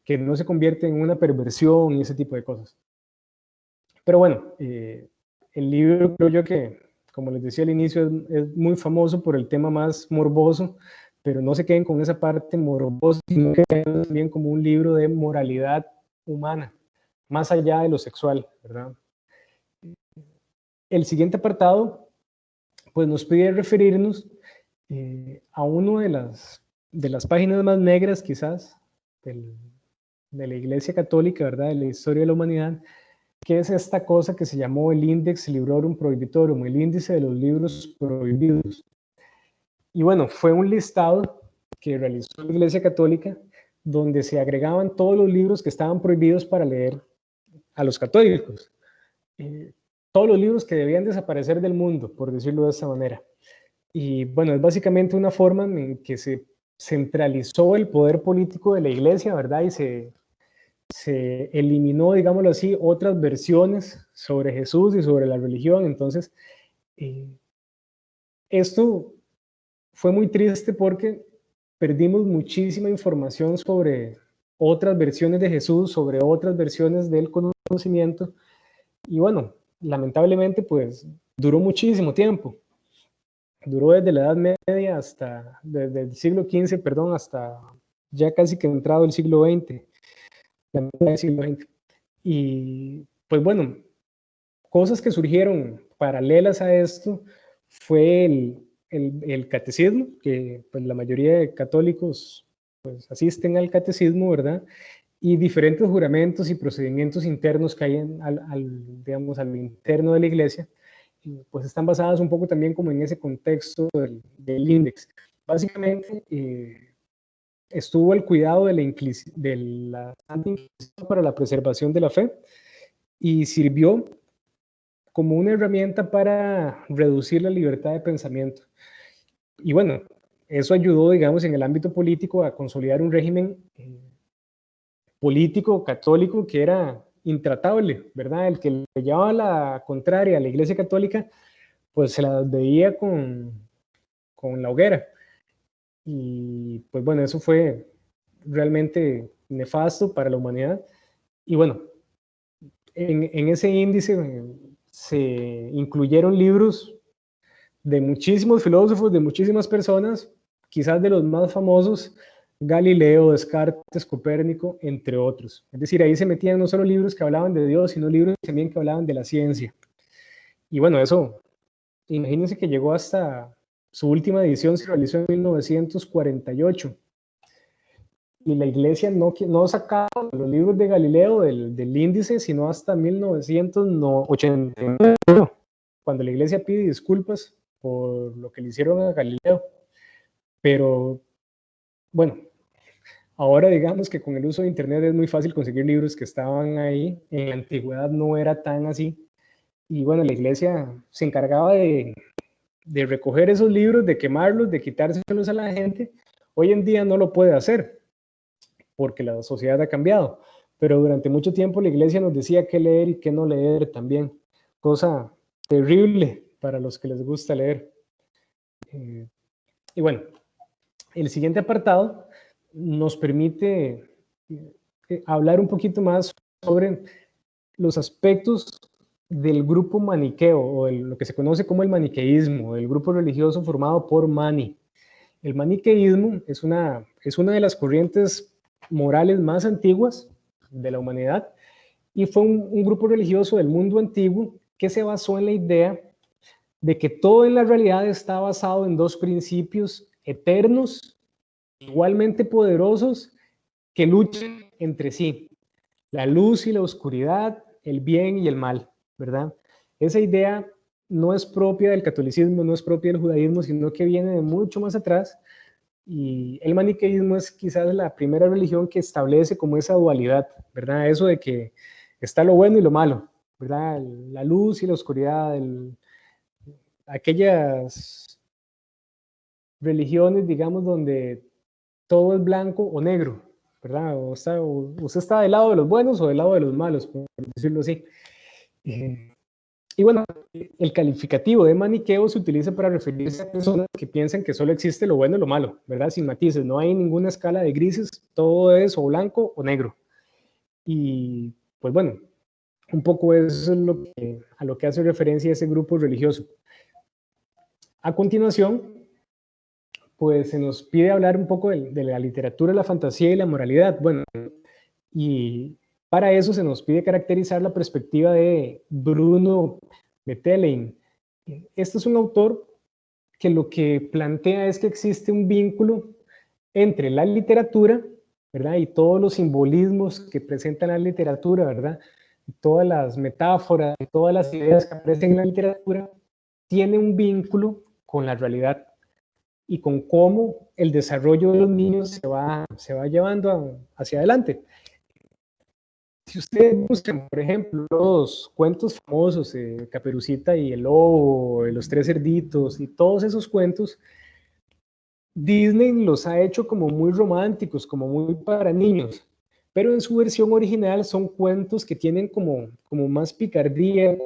que no se convierte en una perversión y ese tipo de cosas. Pero bueno, el libro creo yo que, como les decía al inicio, es muy famoso por el tema más morboso, pero no se queden con esa parte morbosa, sino que vean también como un libro de moralidad humana, más allá de lo sexual, ¿verdad? El siguiente apartado, pues nos pide referirnos a una de las páginas más negras quizás de la Iglesia Católica, ¿verdad? De la historia de la humanidad, que es esta cosa que se llamó el Index Librorum Prohibitorum, el índice de los libros prohibidos. Y bueno, fue un listado que realizó la Iglesia Católica donde se agregaban todos los libros que estaban prohibidos para leer a los católicos. Todos los libros que debían desaparecer del mundo, por decirlo de esta manera. Y bueno, es básicamente una forma en que se centralizó el poder político de la Iglesia, ¿verdad? Y se eliminó, digámoslo así, otras versiones sobre Jesús y sobre la religión. Entonces, esto fue muy triste porque perdimos muchísima información sobre otras versiones de Jesús, sobre otras versiones del conocimiento. Y bueno, lamentablemente, pues duró muchísimo tiempo. Duró desde la Edad Media desde el siglo XV, perdón, hasta ya casi que entrado el siglo XX. Del siglo XX. Y pues bueno, cosas que surgieron paralelas a esto fue el catecismo, que pues la mayoría de católicos pues asisten al catecismo, ¿verdad? Y diferentes juramentos y procedimientos internos que hay digamos, al interno de la iglesia, pues están basadas un poco también como en ese contexto del índice. Básicamente, estuvo al cuidado de la Santa Inquisición para la preservación de la fe y sirvió como una herramienta para reducir la libertad de pensamiento. Y bueno, eso ayudó, digamos, en el ámbito político a consolidar un régimen político católico que era intratable, ¿verdad? El que le llevaba la contraria a la Iglesia Católica, pues se la veía con la hoguera. Y pues bueno, eso fue realmente nefasto para la humanidad. Y bueno, en ese índice se incluyeron libros de muchísimos filósofos, de muchísimas personas, quizás de los más famosos, Galileo, Descartes, Copérnico, entre otros. Es decir, ahí se metían no solo libros que hablaban de Dios, sino libros también que hablaban de la ciencia. Y bueno, eso, imagínense que llegó hasta su última edición, se realizó en 1948. Y la iglesia no sacaba los libros de Galileo del índice, sino hasta 1989, cuando la iglesia pide disculpas por lo que le hicieron a Galileo. Pero bueno, ahora digamos que con el uso de internet es muy fácil conseguir libros que estaban ahí. En la antigüedad no era tan así. Y bueno, la iglesia se encargaba de recoger esos libros, de quemarlos, de quitárselos a la gente. Hoy en día no lo puede hacer porque la sociedad ha cambiado. Pero durante mucho tiempo la iglesia nos decía qué leer y qué no leer también. Cosa terrible para los que les gusta leer. Y bueno, el siguiente apartado nos permite hablar un poquito más sobre los aspectos del grupo maniqueo, o lo que se conoce como el maniqueísmo, el grupo religioso formado por Mani. El maniqueísmo es una de las corrientes morales más antiguas de la humanidad y fue un grupo religioso del mundo antiguo que se basó en la idea de que todo en la realidad está basado en dos principios eternos, igualmente poderosos, que luchan entre sí: la luz y la oscuridad, el bien y el mal, ¿verdad? Esa idea no es propia del catolicismo, no es propia del judaísmo, sino que viene de mucho más atrás, y el maniqueísmo es quizás la primera religión que establece como esa dualidad, ¿verdad? Eso de que está lo bueno y lo malo, ¿verdad? La luz y la oscuridad, aquellas religiones, digamos, donde todo es blanco o negro, ¿verdad? Usted está del lado de los buenos o del lado de los malos, por decirlo así. Y bueno, el calificativo de maniqueo se utiliza para referirse a personas que piensan que solo existe lo bueno y lo malo, ¿verdad? Sin matices, no hay ninguna escala de grises, todo es o blanco o negro. Y pues bueno, un poco eso es a lo que hace referencia ese grupo religioso. A continuación, pues se nos pide hablar un poco de la literatura, la fantasía y la moralidad. Bueno, y para eso se nos pide caracterizar la perspectiva de Bruno Bettelheim. Este es un autor que lo que plantea es que existe un vínculo entre la literatura, ¿verdad? Y todos los simbolismos que presenta la literatura, ¿verdad? Y todas las metáforas, y todas las ideas que aparecen en la literatura, tiene un vínculo con la realidad y con cómo el desarrollo de los niños se va llevando hacia adelante. Si ustedes buscan, por ejemplo, los cuentos famosos, Caperucita y el Lobo, Los Tres Cerditos y todos esos cuentos, Disney los ha hecho como muy románticos, como muy para niños, pero en su versión original son cuentos que tienen como más picardía,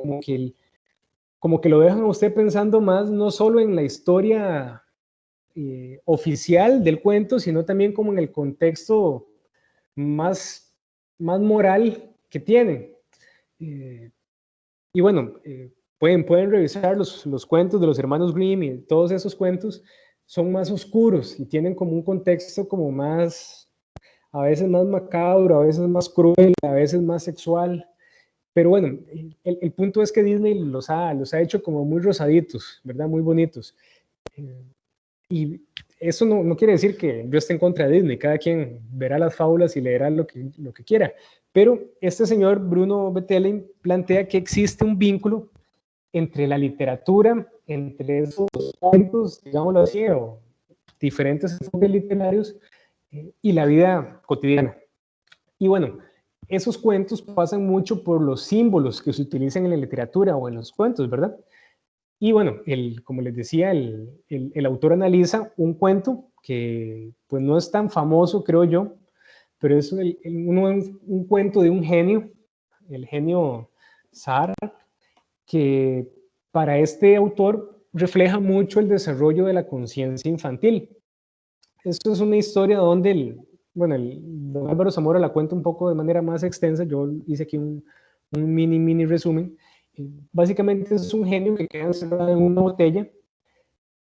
como que lo dejan a usted pensando más no solo en la historia oficial del cuento, sino también como en el contexto más moral que tiene. Y bueno, pueden revisar los cuentos de los hermanos Grimm, y todos esos cuentos son más oscuros y tienen como un contexto como más, a veces más macabro, a veces más cruel, a veces más sexual. Pero bueno, el punto es que Disney los ha hecho como muy rosaditos, ¿verdad? Muy bonitos. Y eso no quiere decir que yo esté en contra de Disney, cada quien verá las fábulas y leerá lo que quiera. Pero este señor Bruno Bettelheim plantea que existe un vínculo entre la literatura, entre esos cuentos, digámoslo así, o diferentes enfoques literarios, y la vida cotidiana. Y bueno, esos cuentos pasan mucho por los símbolos que se utilizan en la literatura o en los cuentos, ¿verdad? Y bueno, como les decía, el autor analiza un cuento que pues no es tan famoso, creo yo, pero es un cuento de un genio, el genio Zar, que para este autor refleja mucho el desarrollo de la conciencia infantil. Esto es una historia donde bueno, don Álvaro Zamora la cuenta un poco de manera más extensa, yo hice aquí un mini resumen. Básicamente es un genio que queda encerrado en una botella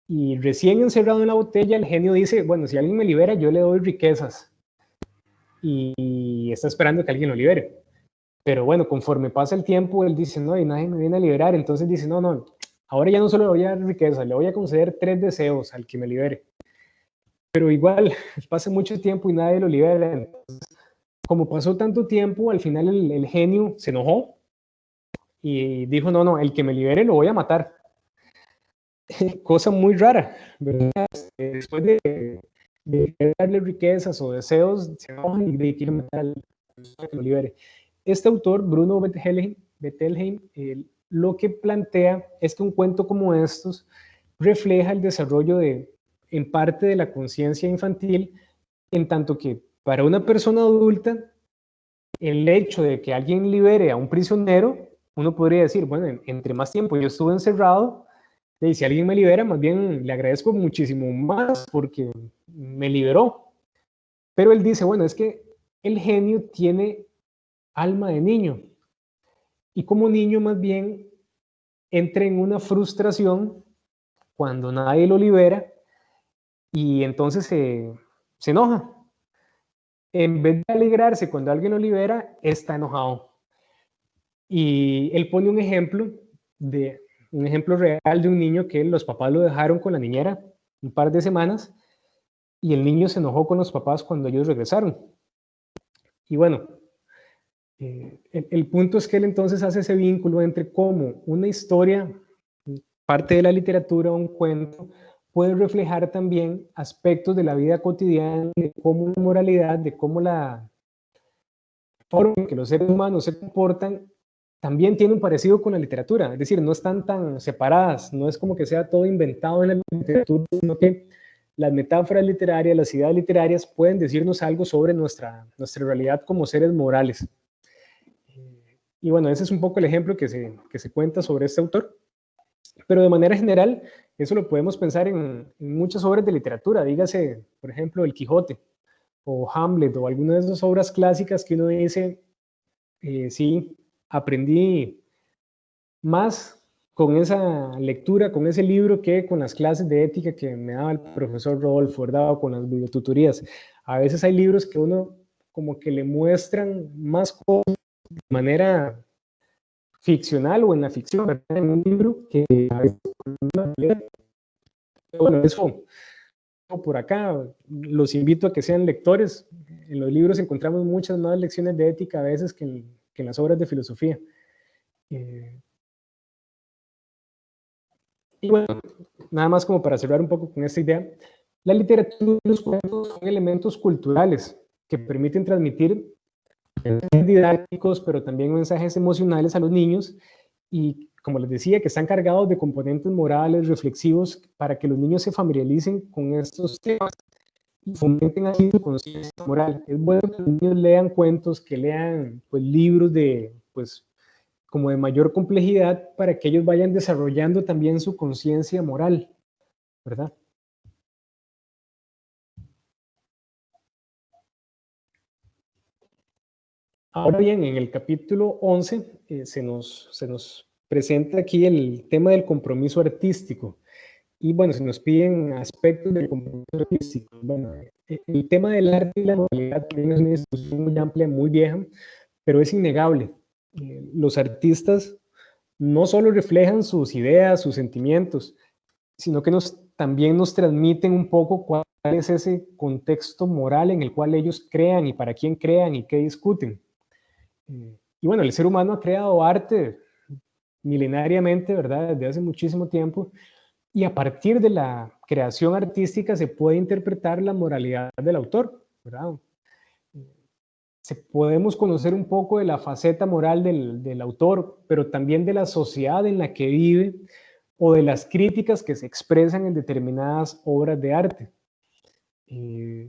y recién encerrado en la botella el genio dice, bueno, si alguien me libera yo le doy riquezas y está esperando que alguien lo libere. Pero bueno, conforme pasa el tiempo, él dice, no, y nadie me viene a liberar, entonces dice, no, no, ahora ya no solo le voy a dar riqueza, le voy a conceder 3 deseos al que me libere. Pero igual, pasa mucho tiempo y nadie lo libera. Entonces, como pasó tanto tiempo, al final el genio se enojó y dijo, no, no, el que me libere lo voy a matar. Cosa muy rara, ¿verdad? Después de darle riquezas o deseos, se enoja y quiere matar al que lo libere. Este autor, Bruno Bettelheim, lo que plantea es que un cuento como estos refleja el desarrollo en parte de la conciencia infantil, en tanto que para una persona adulta, el hecho de que alguien libere a un prisionero, uno podría decir, bueno, entre más tiempo yo estuve encerrado, y si alguien me libera, más bien le agradezco muchísimo más porque me liberó. Pero él dice, bueno, es que el genio tiene alma de niño. Y como niño más bien entra en una frustración cuando nadie lo libera y entonces se enoja. En vez de alegrarse cuando alguien lo libera, está enojado. Y él pone un ejemplo real de un niño que los papás lo dejaron con la niñera un par de semanas y el niño se enojó con los papás cuando ellos regresaron. Y bueno, el punto es que él entonces hace ese vínculo entre cómo una historia, parte de la literatura, un cuento, puede reflejar también aspectos de la vida cotidiana, de cómo la moralidad, de cómo la forma en que los seres humanos se comportan, también tiene un parecido con la literatura. Es decir, no están tan separadas, no es como que sea todo inventado en la literatura, sino que las metáforas literarias, las ideas literarias pueden decirnos algo sobre nuestra realidad como seres morales. Y bueno, ese es un poco el ejemplo que se cuenta sobre este autor. Pero de manera general, eso lo podemos pensar en muchas obras de literatura. Dígase, por ejemplo, El Quijote o Hamlet o alguna de esas obras clásicas que uno dice, sí, aprendí más con esa lectura, con ese libro, que con las clases de ética que me daba el profesor Rodolfo, ¿verdad? O con las videotutorías. A veces hay libros que uno como que le muestran más cosas de manera ficcional o en la ficción, ¿verdad? En un libro que a veces, bueno, eso por acá, los invito a que sean lectores. En los libros encontramos muchas más lecciones de ética a veces que en las obras de filosofía. Y bueno, nada más como para cerrar un poco con esta idea, la literatura y los cuentos son elementos culturales que permiten transmitir mensajes didácticos, pero también mensajes emocionales a los niños y, como les decía, que están cargados de componentes morales, reflexivos, para que los niños se familiaricen con estos temas y fomenten así su conciencia moral. Es bueno que los niños lean cuentos, que lean pues, libros como de mayor complejidad para que ellos vayan desarrollando también su conciencia moral, ¿verdad? Ahora bien, en el capítulo 11 se nos presenta aquí el tema del compromiso artístico. Y bueno, se nos piden aspectos del compromiso artístico. Bueno, el tema del arte y la moralidad también es una discusión muy amplia, muy vieja, pero es innegable. Los artistas no solo reflejan sus ideas, sus sentimientos, sino que también nos transmiten un poco cuál es ese contexto moral en el cual ellos crean y para quién crean y qué discuten. Y bueno, el ser humano ha creado arte milenariamente, ¿verdad? Desde hace muchísimo tiempo. Y a partir de la creación artística se puede interpretar la moralidad del autor, ¿verdad? Podemos conocer un poco de la faceta moral del autor, pero también de la sociedad en la que vive o de las críticas que se expresan en determinadas obras de arte. Y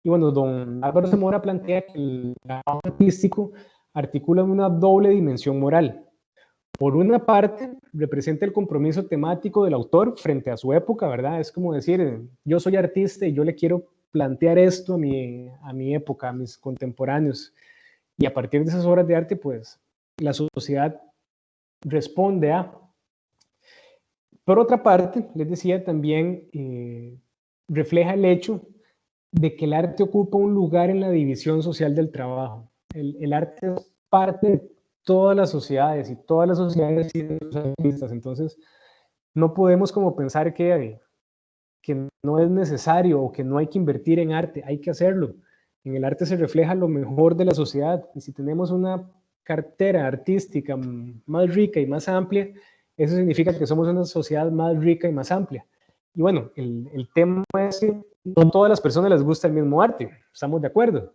bueno, don Álvaro Zamora plantea que el trabajo artístico articula una doble dimensión moral. Por una parte, representa el compromiso temático del autor frente a su época, ¿verdad? Es como decir, yo soy artista y yo le quiero plantear esto a mi época, a mis contemporáneos. Y a partir de esas obras de arte, pues la sociedad responde a. Por otra parte, les decía, también refleja el hecho de que el arte ocupa un lugar en la división social del trabajo. El arte es parte de todas las sociedades y todas las sociedades tienen sus artistas. Entonces, no podemos como pensar que no es necesario o que no hay que invertir en arte. Hay que hacerlo. En el arte se refleja lo mejor de la sociedad. Y si tenemos una cartera artística más rica y más amplia, eso significa que somos una sociedad más rica y más amplia. Y bueno, el tema es que no a todas las personas les gusta el mismo arte, estamos de acuerdo,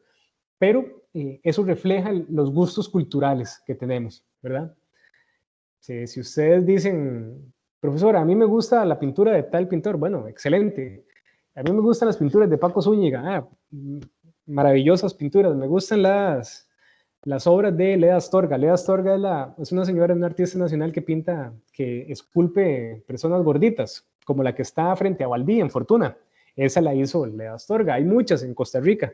pero eso refleja los gustos culturales que tenemos, ¿verdad? Si ustedes dicen, profesor, a mí me gusta la pintura de tal pintor, bueno, excelente. A mí me gustan las pinturas de Paco Zúñiga, maravillosas pinturas. Me gustan las obras de Leda Astorga. Leda Astorga es una señora, una artista nacional que pinta, que esculpe personas gorditas, como la que está frente a Valdí en Fortuna. Esa la hizo Leda Astorga. Hay muchas en Costa Rica.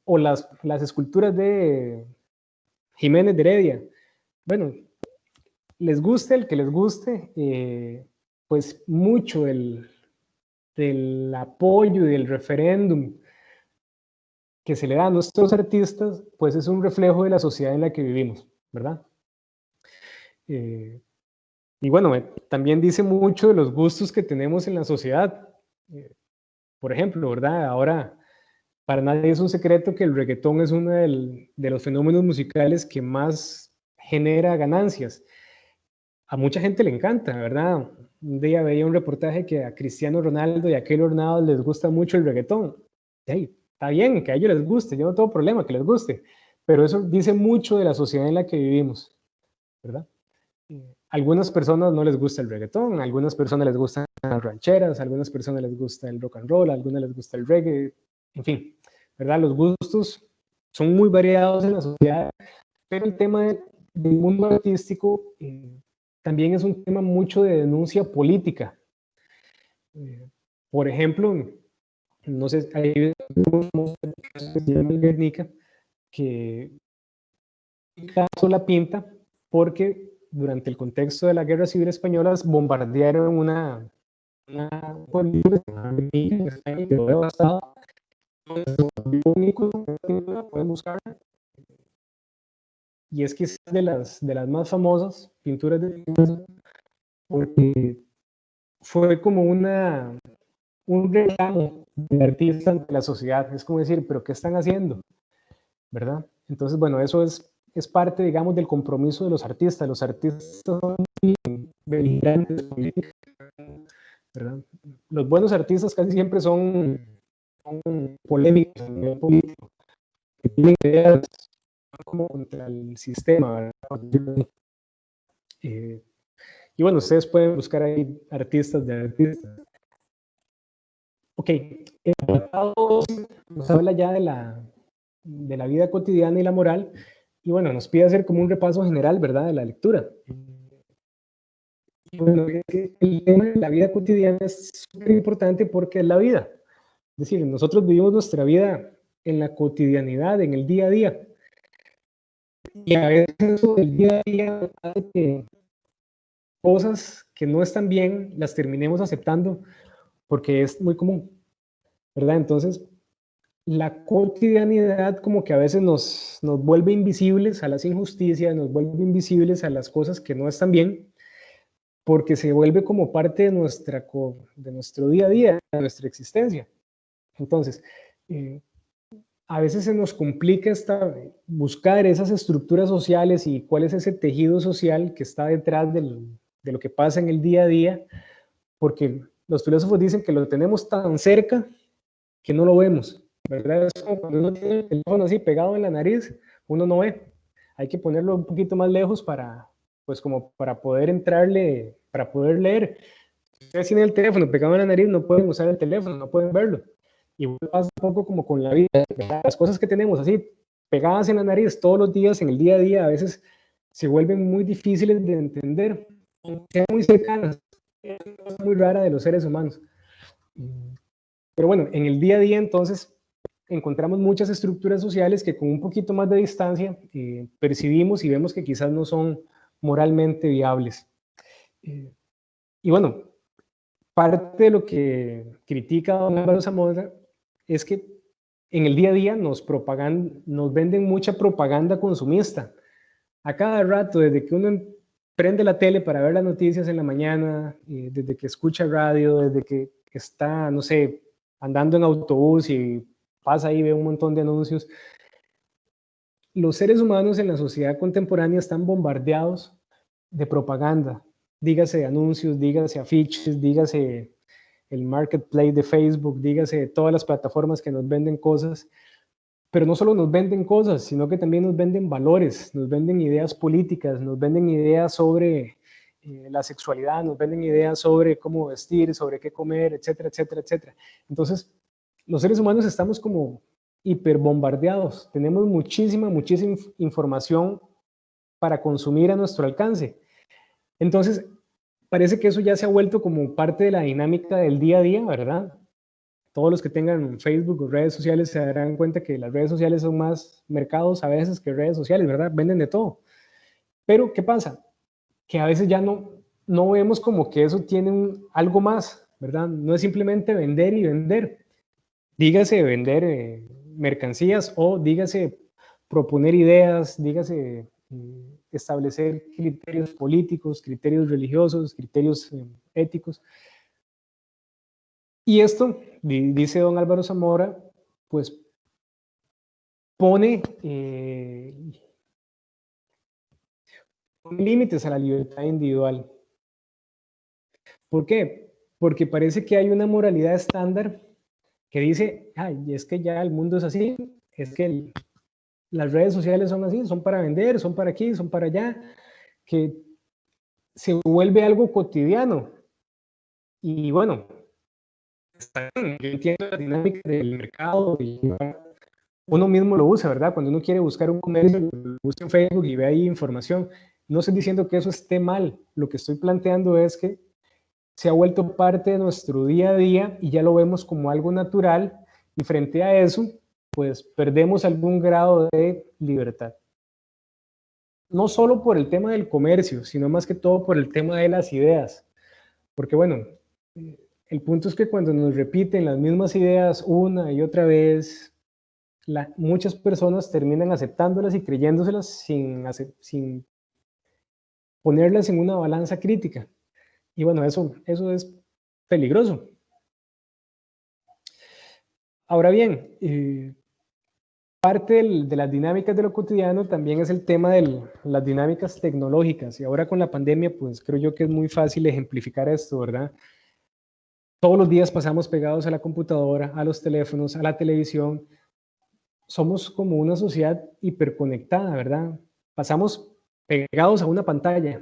O las esculturas de Jiménez de Heredia. Bueno, les guste el que les guste, pues mucho del apoyo y del referéndum que se le da a nuestros artistas, pues es un reflejo de la sociedad en la que vivimos, ¿verdad? Y bueno, también dice mucho de los gustos que tenemos en la sociedad. Por ejemplo, ¿verdad? Ahora, para nadie es un secreto que el reggaetón es uno de los fenómenos musicales que más genera ganancias. A mucha gente le encanta, ¿verdad? Un día veía un reportaje que a Cristiano Ronaldo y a Keylor Navas les gusta mucho el reggaetón. Hey, está bien que a ellos les guste, yo no tengo problema que les guste, pero eso dice mucho de la sociedad en la que vivimos, ¿verdad? Algunas personas no les gusta el reggaetón, a algunas personas les gustan las rancheras, a algunas personas les gusta el rock and roll, a algunas les gusta el reggae, en fin, ¿verdad? Los gustos son muy variados en la sociedad, pero el tema del mundo artístico también es un tema mucho de denuncia política. Por ejemplo, no sé, hay un Guernica que la pinta porque durante el contexto de la Guerra Civil Española bombardearon una que quedó devastada. Pueden buscar. Y es que es de las más famosas pinturas de porque fue como un reclamo del artista ante la sociedad. Es como decir, ¿pero qué están haciendo? ¿Verdad? Entonces, bueno, eso es parte, digamos, del compromiso de los artistas. Los artistas son beligerantes políticos, ¿verdad? Los buenos artistas casi siempre son polémicos a nivel político, que tienen ideas como contra el sistema, ¿verdad? Y bueno, ustedes pueden buscar ahí artistas de artistas. Ok, el tratado nos habla ya de la vida cotidiana y la moral, y bueno, nos pide hacer como un repaso general, ¿verdad?, de la lectura. Y bueno, el tema de la vida cotidiana es súper importante porque es la vida. Es decir, nosotros vivimos nuestra vida en la cotidianidad, en el día a día. Y a veces eso del día a día hace que cosas que no están bien las terminemos aceptando porque es muy común, ¿verdad? Entonces, la cotidianidad como que a veces nos vuelve invisibles a las injusticias, nos vuelve invisibles a las cosas que no están bien, porque se vuelve como parte de nuestro día a día, de nuestra existencia. Entonces, a veces se nos complica buscar esas estructuras sociales y cuál es ese tejido social que está detrás de lo que pasa en el día a día, porque los filósofos dicen que lo tenemos tan cerca que no lo vemos, ¿verdad? Es como cuando uno tiene el teléfono así pegado en la nariz, uno no ve. Hay que ponerlo un poquito más lejos pues como para poder entrarle, para poder leer. Si ustedes tienen el teléfono pegado en la nariz, no pueden usar el teléfono, no pueden verlo. Y pasa un poco como con la vida, ¿verdad? Las cosas que tenemos así pegadas en la nariz todos los días, en el día a día, a veces se vuelven muy difíciles de entender, sean muy cercanas. Es una cosa muy rara de los seres humanos. Pero bueno, en el día a día entonces encontramos muchas estructuras sociales que con un poquito más de distancia percibimos y vemos que quizás no son moralmente viables. Y bueno, parte de lo que critica don Álvaro Zamora es que en el día a día nos venden mucha propaganda consumista. A cada rato, desde que uno prende la tele para ver las noticias en la mañana, desde que escucha radio, desde que está, no sé, andando en autobús y pasa ahí y ve un montón de anuncios. Los seres humanos en la sociedad contemporánea están bombardeados de propaganda. Dígase anuncios, dígase afiches, dígase el marketplace de Facebook, dígase todas las plataformas que nos venden cosas. Pero no solo nos venden cosas, sino que también nos venden valores, nos venden ideas políticas, nos venden ideas sobre la sexualidad, nos venden ideas sobre cómo vestir, sobre qué comer, etcétera, etcétera, etcétera. Entonces, los seres humanos estamos como hiperbombardeados, tenemos muchísima información para consumir a nuestro alcance. Entonces, parece que eso ya se ha vuelto como parte de la dinámica del día a día, ¿verdad? Todos los que tengan Facebook o redes sociales se darán cuenta que las redes sociales son más mercados a veces que redes sociales, ¿verdad? Venden de todo. Pero, ¿qué pasa? Que a veces ya no vemos como que eso tiene algo más, ¿verdad? No es simplemente vender y vender. Dígase vender mercancías o dígase proponer ideas, dígase establecer criterios políticos, criterios religiosos, criterios éticos. Y esto, dice don Álvaro Zamora, pues pone límites a la libertad individual. ¿Por qué? Porque parece que hay una moralidad estándar que dice, ay, es que ya el mundo es así, es que las redes sociales son así, son para vender, son para aquí, son para allá, que se vuelve algo cotidiano. Y bueno, yo entiendo la dinámica del mercado y uno mismo lo usa, ¿verdad? Cuando uno quiere buscar un comercio, lo busca en Facebook y ve ahí información. No estoy diciendo que eso esté mal, lo que estoy planteando es que se ha vuelto parte de nuestro día a día y ya lo vemos como algo natural y frente a eso, pues perdemos algún grado de libertad. No solo por el tema del comercio, sino más que todo por el tema de las ideas. Porque bueno, el punto es que cuando nos repiten las mismas ideas una y otra vez, muchas personas terminan aceptándolas y creyéndoselas sin ponerlas en una balanza crítica. Y bueno, eso es peligroso. Ahora bien, parte de las dinámicas de lo cotidiano también es el tema de las dinámicas tecnológicas. Y ahora con la pandemia, pues creo yo que es muy fácil ejemplificar esto, ¿verdad? Todos los días pasamos pegados a la computadora, a los teléfonos, a la televisión. Somos como una sociedad hiperconectada, ¿verdad? Pasamos pegados a una pantalla,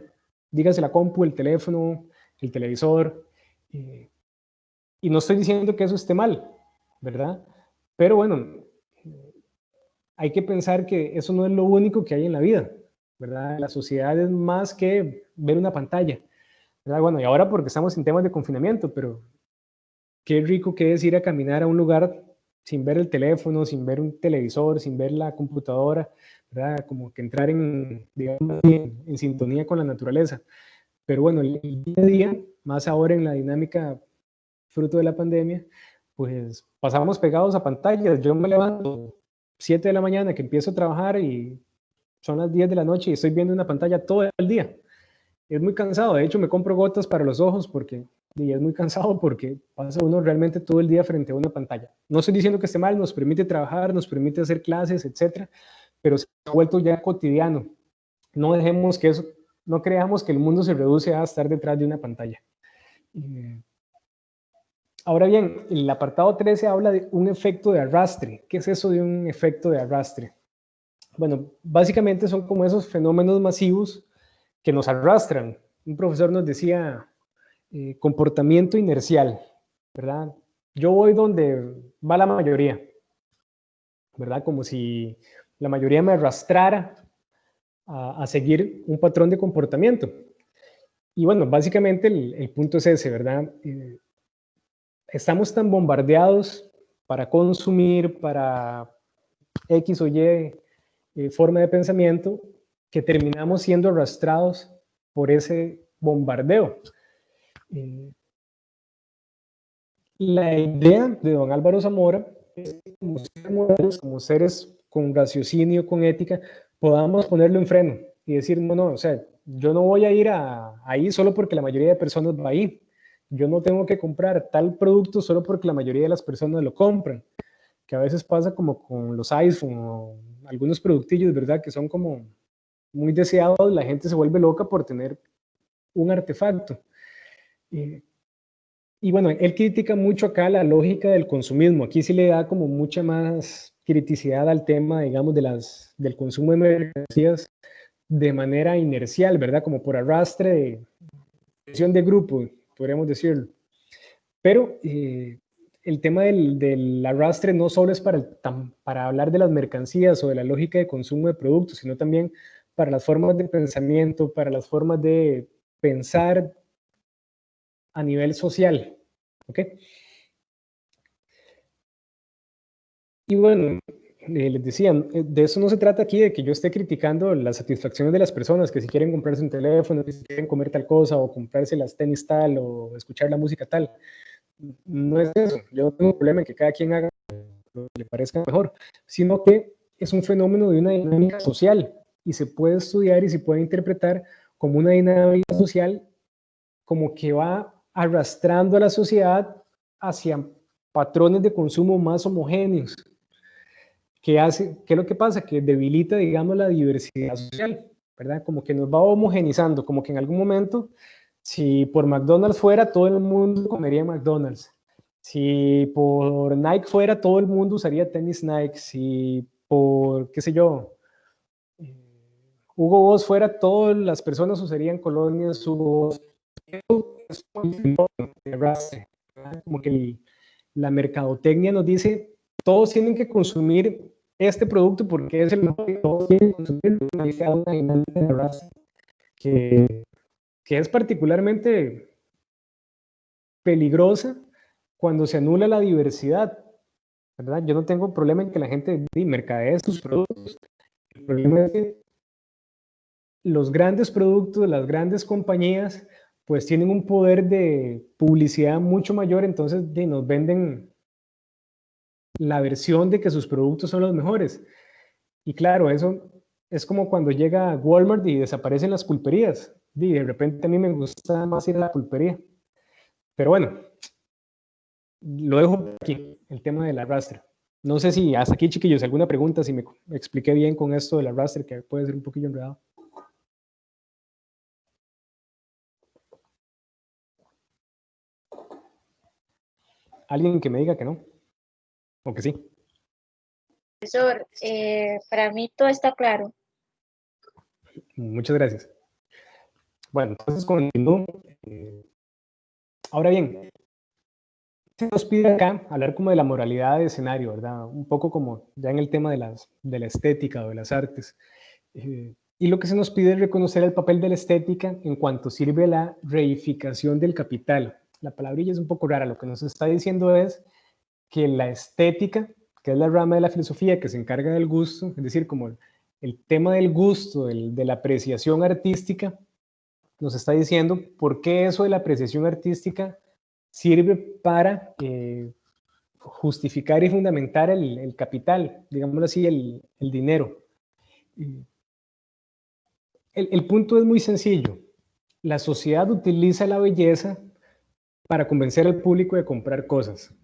dígase la compu, el teléfono, el televisor, y no estoy diciendo que eso esté mal, ¿verdad? Pero bueno, hay que pensar que eso no es lo único que hay en la vida, ¿verdad? La sociedad es más que ver una pantalla, ¿verdad? Bueno, y ahora porque estamos en temas de confinamiento, pero qué rico que es ir a caminar a un lugar sin ver el teléfono, sin ver un televisor, sin ver la computadora, ¿verdad? Como que entrar digamos, en sintonía con la naturaleza. Pero bueno, el día a día, más ahora en la dinámica fruto de la pandemia, pues pasamos pegados a pantallas. Yo me levanto 7 de la mañana que empiezo a trabajar y son las 10 de la noche y estoy viendo una pantalla todo el día. Es muy cansado, de hecho me compro gotas para los ojos porque y es muy cansado porque pasa uno realmente todo el día frente a una pantalla. No estoy diciendo que esté mal, nos permite trabajar, nos permite hacer clases, etcétera, pero se ha vuelto ya cotidiano. No dejemos que eso, no creamos que el mundo se reduce a estar detrás de una pantalla. Ahora bien, el apartado 13 habla de un efecto de arrastre. ¿Qué es eso de un efecto de arrastre? Bueno, básicamente son como esos fenómenos masivos que nos arrastran. Un profesor nos decía comportamiento inercial, ¿verdad? Yo voy donde va la mayoría, ¿verdad? Como si la mayoría me arrastrara a seguir un patrón de comportamiento. Y bueno, básicamente el punto es ese, ¿verdad? estamos tan bombardeados para consumir, para X o Y forma de pensamiento, que terminamos siendo arrastrados por ese bombardeo. La idea de don Álvaro Zamora es que como seres modernos, como seres con raciocinio, con ética, podamos ponerlo en freno y decir, no, o sea, yo no voy a ir ahí solo porque la mayoría de personas va ahí. Yo no tengo que comprar tal producto solo porque la mayoría de las personas lo compran, que a veces pasa como con los iPhone o algunos productillos, ¿verdad? Que son como muy deseados, la gente se vuelve loca por tener un artefacto. Y bueno, él critica mucho acá la lógica del consumismo. Aquí sí le da como mucha más criticidad al tema, digamos, del consumo de mercancías de manera inercial, ¿verdad? Como por arrastre de presión de grupo, podríamos decirlo. Pero el tema del arrastre no solo es para hablar de las mercancías o de la lógica de consumo de productos, sino también para las formas de pensamiento, para las formas de pensar a nivel social, ¿ok? Y bueno, les decía, de eso no se trata aquí, de que yo esté criticando las satisfacciones de las personas, que si quieren comprarse un teléfono, que si quieren comer tal cosa, o comprarse las tenis tal, o escuchar la música tal. No es eso, yo no tengo problema en que cada quien haga lo que le parezca mejor, sino que es un fenómeno de una dinámica social, y se puede estudiar y se puede interpretar como una dinámica social como que va arrastrando a la sociedad hacia patrones de consumo más homogéneos. ¿Qué es lo que pasa? Que debilita, digamos, la diversidad social, ¿verdad? Como que nos va homogenizando, como que en algún momento, si por McDonald's fuera, todo el mundo comería McDonald's. Si por Nike fuera, todo el mundo usaría tenis Nike. Si por, qué sé yo, Hugo Boss fuera, todas las personas usarían colonias Hugo Boss. Es como que la mercadotecnia nos dice, todos tienen que consumir este producto porque es el mejor, y todos tienen que consumir una dinámica de raza que es particularmente peligrosa cuando se anula la diversidad, ¿verdad? Yo no tengo problema en que la gente mercadee sus productos. El problema es que los grandes productos, las grandes compañías, pues tienen un poder de publicidad mucho mayor, entonces nos venden la versión de que sus productos son los mejores. Y claro, eso es como cuando llega a Walmart y desaparecen las pulperías. Y de repente a mí me gusta más ir a la pulpería. Pero bueno, lo dejo aquí, el tema del arrastre. No sé si hasta aquí, chiquillos, alguna pregunta, si me expliqué bien con esto del arrastre, que puede ser un poquillo enredado. Alguien que me diga que no, o que sí. Profesor, para mí todo está claro. Muchas gracias. Bueno, entonces continúo. Ahora bien, se nos pide acá hablar como de la moralidad de escenario, ¿verdad? Un poco como ya en el tema de la estética o de las artes. Y lo que se nos pide es reconocer el papel de la estética en cuanto sirve a la reificación del capital. La palabrilla es un poco rara, lo que nos está diciendo es que la estética, que es la rama de la filosofía que se encarga del gusto, es decir, como el tema del gusto, de la apreciación artística, nos está diciendo por qué eso de la apreciación artística sirve para justificar y fundamentar el capital, digámoslo así, el dinero. El punto es muy sencillo. La sociedad utiliza la belleza para convencer al público de comprar cosas.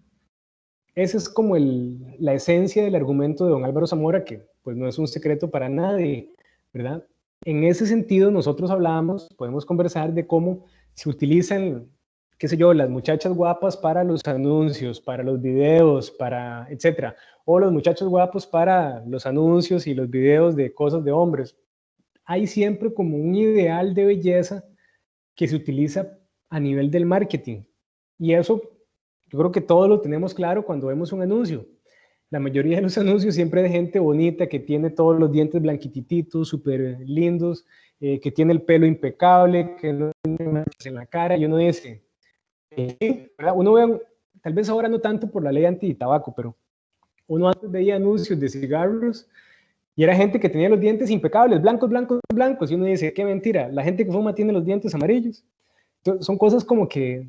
Esa es como la esencia del argumento de don Álvaro Zamora, que pues no es un secreto para nadie, ¿verdad? En ese sentido, nosotros hablábamos, podemos conversar de cómo se utilizan, qué sé yo, las muchachas guapas para los anuncios, para los videos, para etcétera, o los muchachos guapos para los anuncios y los videos de cosas de hombres. Hay siempre como un ideal de belleza que se utiliza a nivel del marketing. Y eso yo creo que todos lo tenemos claro cuando vemos un anuncio. La mayoría de los anuncios siempre de gente bonita que tiene todos los dientes blanquititos, súper lindos, que tiene el pelo impecable, que no tiene manchas en la cara, y uno dice, ¿verdad? Uno ve tal vez ahora no tanto por la ley anti-tabaco, pero uno antes veía anuncios de cigarros y era gente que tenía los dientes impecables, blancos, blancos, blancos, y uno dice, qué mentira, la gente que fuma tiene los dientes amarillos. Entonces, son cosas como que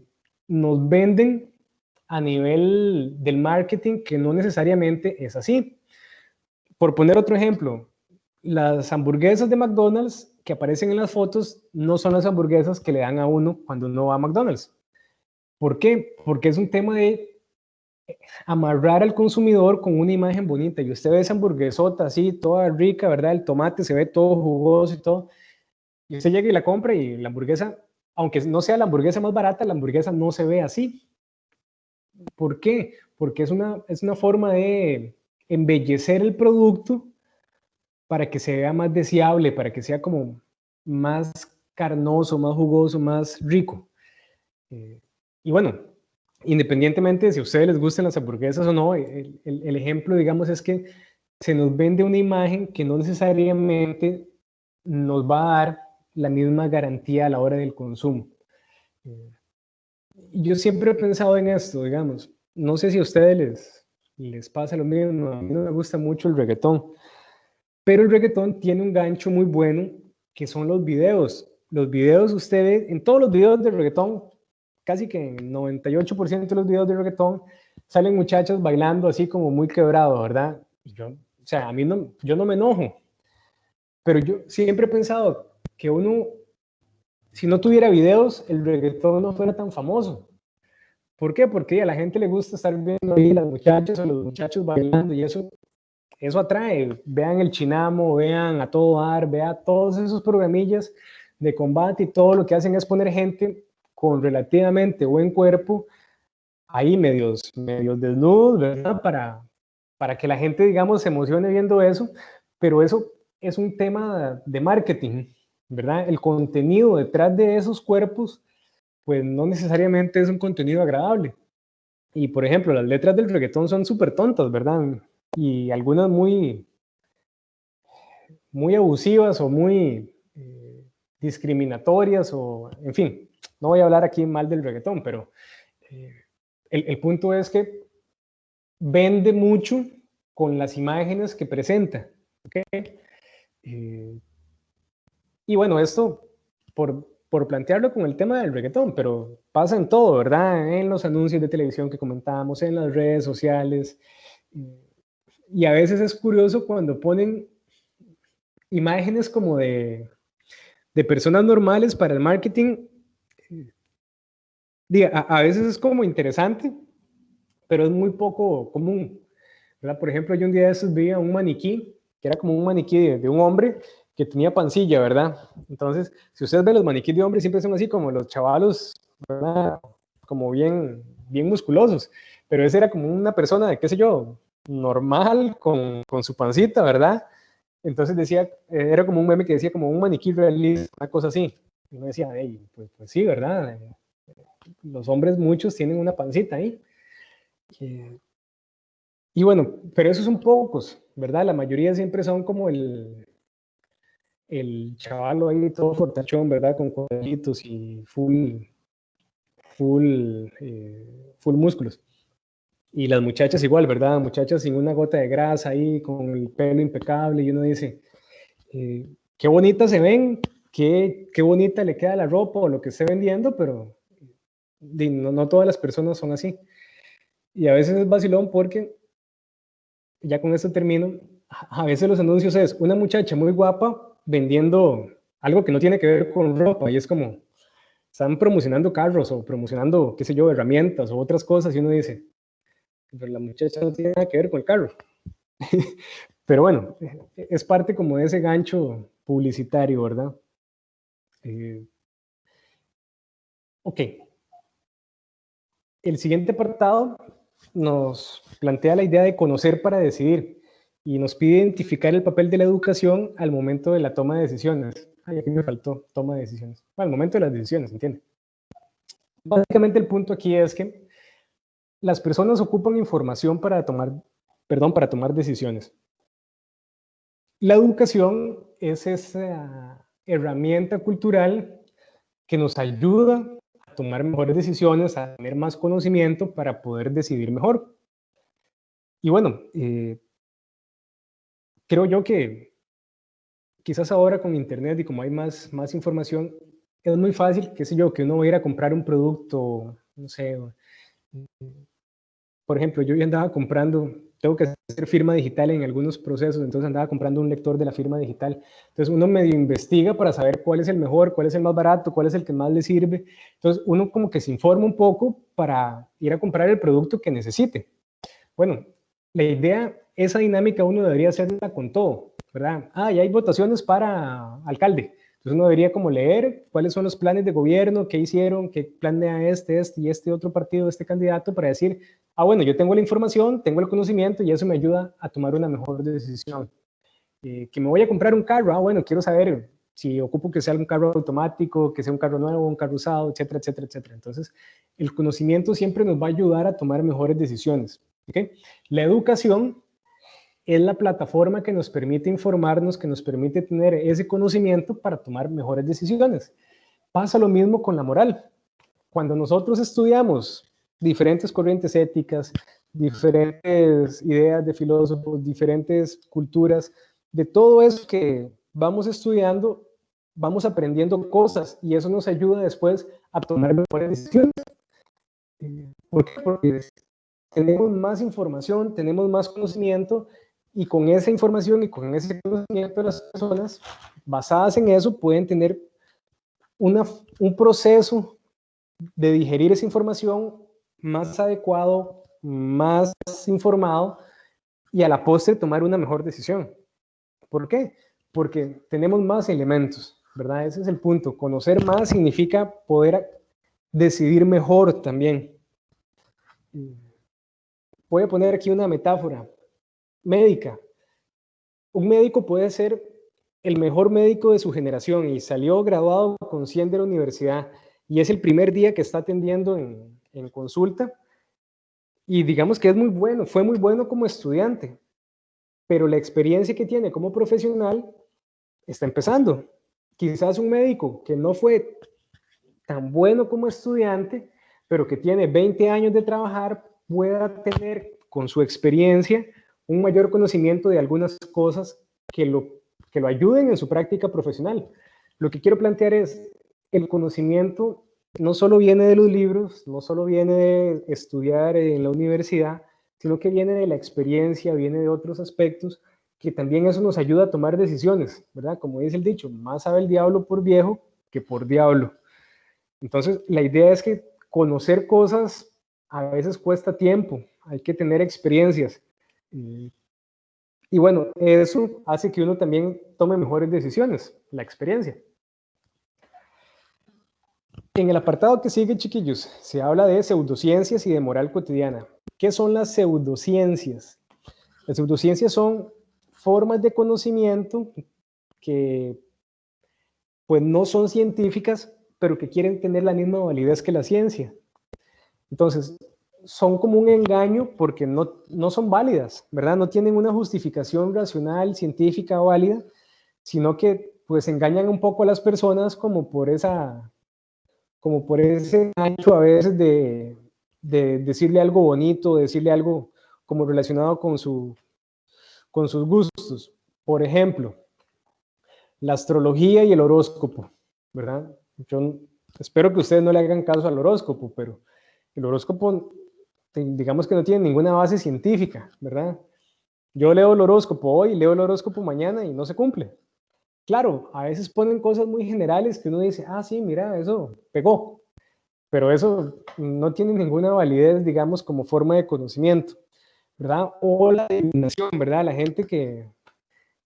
nos venden a nivel del marketing que no necesariamente es así. Por poner otro ejemplo, las hamburguesas de McDonald's que aparecen en las fotos no son las hamburguesas que le dan a uno cuando uno va a McDonald's. ¿Por qué? Porque es un tema de amarrar al consumidor con una imagen bonita. Y usted ve esa hamburguesota así, toda rica, ¿verdad? El tomate se ve todo jugoso y todo. Y usted llega y la compra y la hamburguesa, aunque no sea la hamburguesa más barata, la hamburguesa no se ve así. ¿Por qué? Porque es una forma de embellecer el producto para que se vea más deseable, para que sea como más carnoso, más jugoso, más rico. Y bueno, independientemente de si a ustedes les gustan las hamburguesas o no, el ejemplo, digamos, es que se nos vende una imagen que no necesariamente nos va a dar la misma garantía a la hora del consumo. Yo siempre he pensado en esto, digamos, no sé si a ustedes les pasa lo mismo, a mí no me gusta mucho el reggaetón, pero el reggaetón tiene un gancho muy bueno que son los videos. Los videos, usted ve, en todos los videos de reggaetón, casi que en 98% de los videos de reggaetón, salen muchachos bailando así como muy quebrados, ¿verdad? Y yo, o sea, a mí no, yo no me enojo, pero yo siempre he pensado que uno, si no tuviera videos, el reggaetón no fuera tan famoso. ¿Por qué? Porque a la gente le gusta estar viendo ahí las muchachas o los muchachos bailando y eso atrae. Vean el Chinamo, vean A Todo Dar, vean todos esos programillas de combate y todo lo que hacen es poner gente con relativamente buen cuerpo ahí medios desnudos, ¿verdad? Para que la gente, digamos, se emocione viendo eso, pero eso es un tema de marketing, ¿verdad? El contenido detrás de esos cuerpos, pues no necesariamente es un contenido agradable. Y por ejemplo, las letras del reggaetón son súper tontas, ¿verdad? Y algunas muy abusivas o muy discriminatorias o, en fin, no voy a hablar aquí mal del reggaetón, pero el punto es que vende mucho con las imágenes que presenta. ¿Okay? Y bueno, esto por plantearlo con el tema del reggaetón, pero pasa en todo, ¿verdad? En los anuncios de televisión que comentábamos, en las redes sociales. Y a veces es curioso cuando ponen imágenes como de personas normales para el marketing. A veces es como interesante, pero es muy poco común, ¿verdad? Por ejemplo, yo un día de esos vi a un maniquí, que era como un maniquí de un hombre que tenía pancilla, ¿verdad? Entonces, si ustedes ven los maniquíes de hombres, siempre son así como los chavalos, ¿verdad? Como bien musculosos, pero ese era como una persona de, qué sé yo, normal, con su pancita, ¿verdad? Entonces decía, era como un meme que decía como un maniquí realista, una cosa así. Y uno decía, hey, pues sí, ¿verdad? Los hombres muchos tienen una pancita ahí. Y bueno, pero esos son pocos, ¿verdad? La mayoría siempre son como el chavalo ahí todo fortachón, ¿verdad? Con cuadritos y full músculos. Y las muchachas igual, ¿verdad? Muchachas sin una gota de grasa ahí, con el pelo impecable, y uno dice, qué bonitas se ven, qué bonita le queda la ropa o lo que esté vendiendo, pero no todas las personas son así. Y a veces es vacilón porque, ya con esto termino, a veces los anuncios es una muchacha muy guapa vendiendo algo que no tiene que ver con ropa, y es como, están promocionando carros o promocionando, qué sé yo, herramientas o otras cosas, y uno dice, pero la muchacha no tiene nada que ver con el carro. Pero bueno, es parte como de ese gancho publicitario, ¿verdad? Ok. El siguiente apartado nos plantea la idea de conocer para decidir y nos pide identificar el papel de la educación al momento de la toma de decisiones. Ay, aquí me faltó toma de decisiones. Bueno, al momento de las decisiones, ¿entiende? Básicamente el punto aquí es que las personas ocupan información para tomar decisiones. La educación es esa herramienta cultural que nos ayuda a tomar mejores decisiones, a tener más conocimiento para poder decidir mejor. Y bueno, creo yo que quizás ahora con internet y como hay más información, es muy fácil, qué sé yo, que uno va a ir a comprar un producto, no sé, por ejemplo, yo ya andaba comprando, tengo que hacer firma digital en algunos procesos, entonces andaba comprando un lector de la firma digital. Entonces uno medio investiga para saber cuál es el mejor, cuál es el más barato, cuál es el que más le sirve. Entonces uno como que se informa un poco para ir a comprar el producto que necesite. Bueno, la idea, esa dinámica uno debería hacerla con todo, ¿verdad? Ya hay votaciones para alcalde. Entonces uno debería como leer cuáles son los planes de gobierno, qué hicieron, qué planea este y este otro partido, este candidato, para decir, bueno, yo tengo la información, tengo el conocimiento y eso me ayuda a tomar una mejor decisión. Que me voy a comprar un carro, bueno, quiero saber si ocupo que sea un carro automático, que sea un carro nuevo, un carro usado, etcétera, etcétera, etcétera. Entonces, el conocimiento siempre nos va a ayudar a tomar mejores decisiones. ¿Okay? La educación es la plataforma que nos permite informarnos, que nos permite tener ese conocimiento para tomar mejores decisiones. Pasa lo mismo con la moral. Cuando nosotros estudiamos diferentes corrientes éticas, diferentes ideas de filósofos, diferentes culturas, de todo eso que vamos estudiando, vamos aprendiendo cosas y eso nos ayuda después a tomar mejores decisiones. ¿Por qué? Porque tenemos más información, tenemos más conocimiento y con esa información y con ese conocimiento las personas basadas en eso pueden tener un proceso de digerir esa información más adecuado, más informado y a la postre tomar una mejor decisión. ¿Por qué? Porque tenemos más elementos, ¿verdad? Ese es el punto. Conocer más significa poder decidir mejor también. Voy a poner aquí una metáfora médica. Un médico puede ser el mejor médico de su generación y salió graduado con 100 de la universidad y es el primer día que está atendiendo en consulta y digamos que es muy bueno, fue muy bueno como estudiante, pero la experiencia que tiene como profesional está empezando. Quizás un médico que no fue tan bueno como estudiante, pero que tiene 20 años de trabajar, pueda tener con su experiencia un mayor conocimiento de algunas cosas que lo ayuden en su práctica profesional. Lo que quiero plantear es, el conocimiento no solo viene de los libros, no solo viene de estudiar en la universidad, sino que viene de la experiencia, viene de otros aspectos, que también eso nos ayuda a tomar decisiones, ¿verdad? Como dice el dicho, más sabe el diablo por viejo que por diablo. Entonces, la idea es que conocer cosas a veces cuesta tiempo, hay que tener experiencias. Y bueno, eso hace que uno también tome mejores decisiones, la experiencia. En el apartado que sigue, chiquillos, se habla de pseudociencias y de moral cotidiana. ¿Qué son las pseudociencias? Las pseudociencias son formas de conocimiento que pues no son científicas, pero que quieren tener la misma validez que la ciencia. Entonces, son como un engaño porque no son válidas, ¿verdad? No tienen una justificación racional, científica válida, sino que pues engañan un poco a las personas como por ese ancho a veces de decirle algo bonito, decirle algo como relacionado con sus gustos. Por ejemplo, la astrología y el horóscopo, ¿verdad? Yo espero que ustedes no le hagan caso al horóscopo, pero el horóscopo, digamos que no tiene ninguna base científica, ¿verdad? Yo leo el horóscopo hoy, leo el horóscopo mañana y no se cumple. Claro, a veces ponen cosas muy generales que uno dice, sí, mira, eso pegó, pero eso no tiene ninguna validez, digamos, como forma de conocimiento, ¿verdad? O la adivinación, ¿verdad? La gente que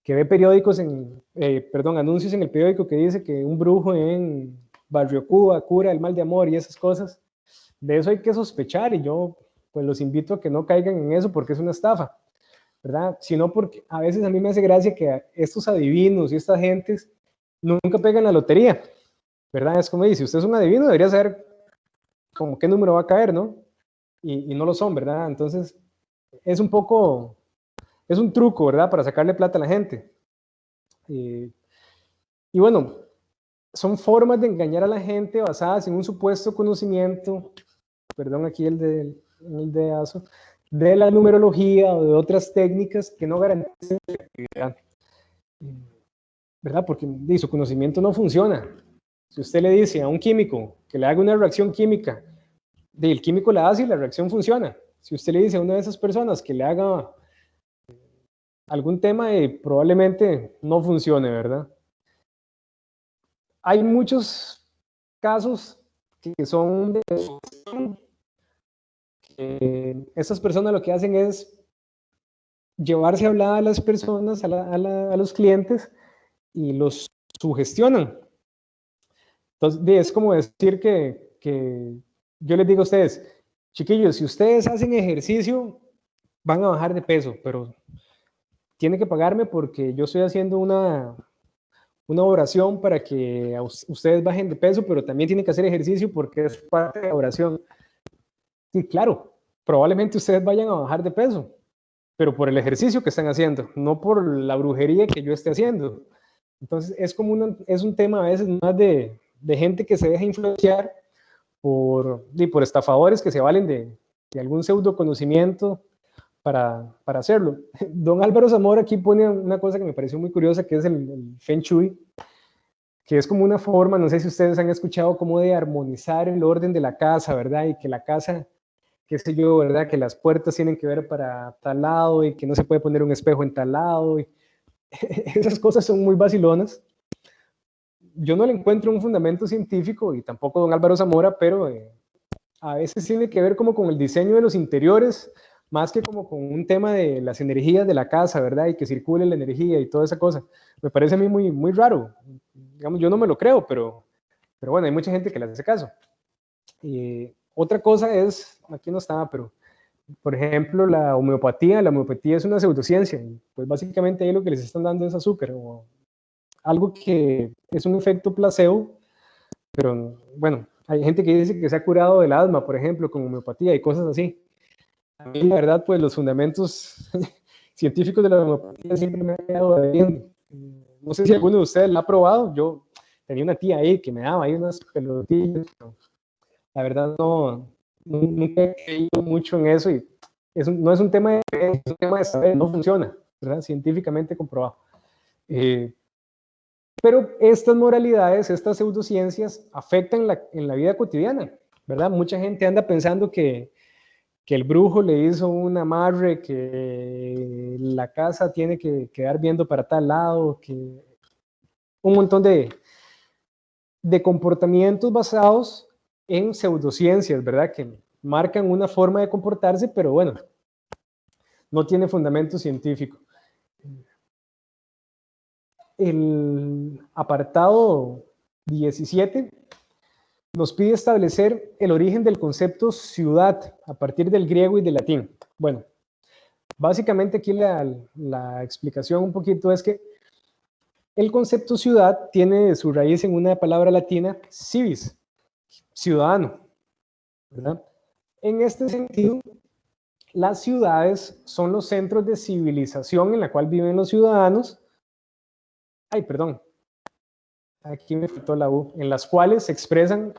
ve periódicos anuncios en el periódico que dice que un brujo en Barrio Cuba cura el mal de amor y esas cosas. De eso hay que sospechar y yo pues los invito a que no caigan en eso porque es una estafa, ¿verdad? Sino porque a veces a mí me hace gracia que estos adivinos y estas gentes nunca pegan la lotería, ¿verdad? Es como dice, usted es un adivino, debería saber como qué número va a caer, ¿no? Y no lo son, ¿verdad? Entonces es un poco... Es un truco, ¿verdad? Para sacarle plata a la gente. Y bueno, son formas de engañar a la gente basadas en un supuesto conocimiento, perdón, aquí el de ASO, de la numerología o de otras técnicas que no garantizan la efectividad, ¿verdad? Porque su conocimiento no funciona. Si usted le dice a un químico que le haga una reacción química, el químico la hace y la reacción funciona. Si usted le dice a una de esas personas que le haga algún tema, probablemente no funcione, ¿verdad? Hay muchos casos que son de esas personas lo que hacen es llevarse a hablar a las personas, a los clientes, y los sugestionan. Entonces, es como decir que yo les digo a ustedes, chiquillos, si ustedes hacen ejercicio, van a bajar de peso, pero tienen que pagarme porque yo estoy haciendo una oración para que ustedes bajen de peso, pero también tienen que hacer ejercicio porque es parte de la oración. Sí, claro, probablemente ustedes vayan a bajar de peso, pero por el ejercicio que están haciendo, no por la brujería que yo esté haciendo. Entonces es como es un tema a veces más de gente que se deja influenciar por estafadores que se valen de algún pseudo conocimiento para hacerlo. Don Álvaro Zamora aquí pone una cosa que me pareció muy curiosa, que es el Feng Shui, que es como una forma, no sé si ustedes han escuchado, como de armonizar el orden de la casa, ¿verdad? Y que la casa, qué sé yo, ¿verdad? Que las puertas tienen que ver para tal lado y que no se puede poner un espejo en tal lado. Y esas cosas son muy vacilonas. Yo no le encuentro un fundamento científico, y tampoco don Álvaro Zamora, pero a veces tiene que ver como con el diseño de los interiores, más que como con un tema de las energías de la casa, ¿verdad? Y que circule la energía y toda esa cosa. Me parece a mí muy, muy raro. Digamos, yo no me lo creo, pero bueno, hay mucha gente que le hace caso. Otra cosa es, aquí no estaba, pero por ejemplo, la homeopatía es una pseudociencia. Pues básicamente ahí lo que les están dando es azúcar o algo que es un efecto placebo, pero bueno, hay gente que dice que se ha curado del asma, por ejemplo, con homeopatía y cosas así. A mí, la verdad, pues los fundamentos científicos de la homeopatía siempre me han quedado debiendo. No sé si alguno de ustedes la ha probado. Yo tenía una tía ahí que me daba ahí unas pelotillas, pero la verdad nunca he creído mucho en eso, y no es un tema de creencia, es un tema de saber, no funciona, ¿verdad? Científicamente comprobado. Pero estas moralidades, estas pseudociencias afectan en la vida cotidiana, ¿verdad? Mucha gente anda pensando que el brujo le hizo un amarre, que la casa tiene que quedar viendo para tal lado, que un montón de comportamientos basados en pseudociencias, ¿verdad? Que marcan una forma de comportarse, pero bueno, no tiene fundamento científico. El apartado 17 nos pide establecer el origen del concepto ciudad a partir del griego y del latín. Bueno, básicamente aquí la explicación un poquito es que el concepto ciudad tiene su raíz en una palabra latina, civis, ciudadano, ¿verdad? En este sentido, las ciudades son los centros de civilización en la cual viven los ciudadanos. Ay, perdón, aquí me faltó la U, en las cuales se expresan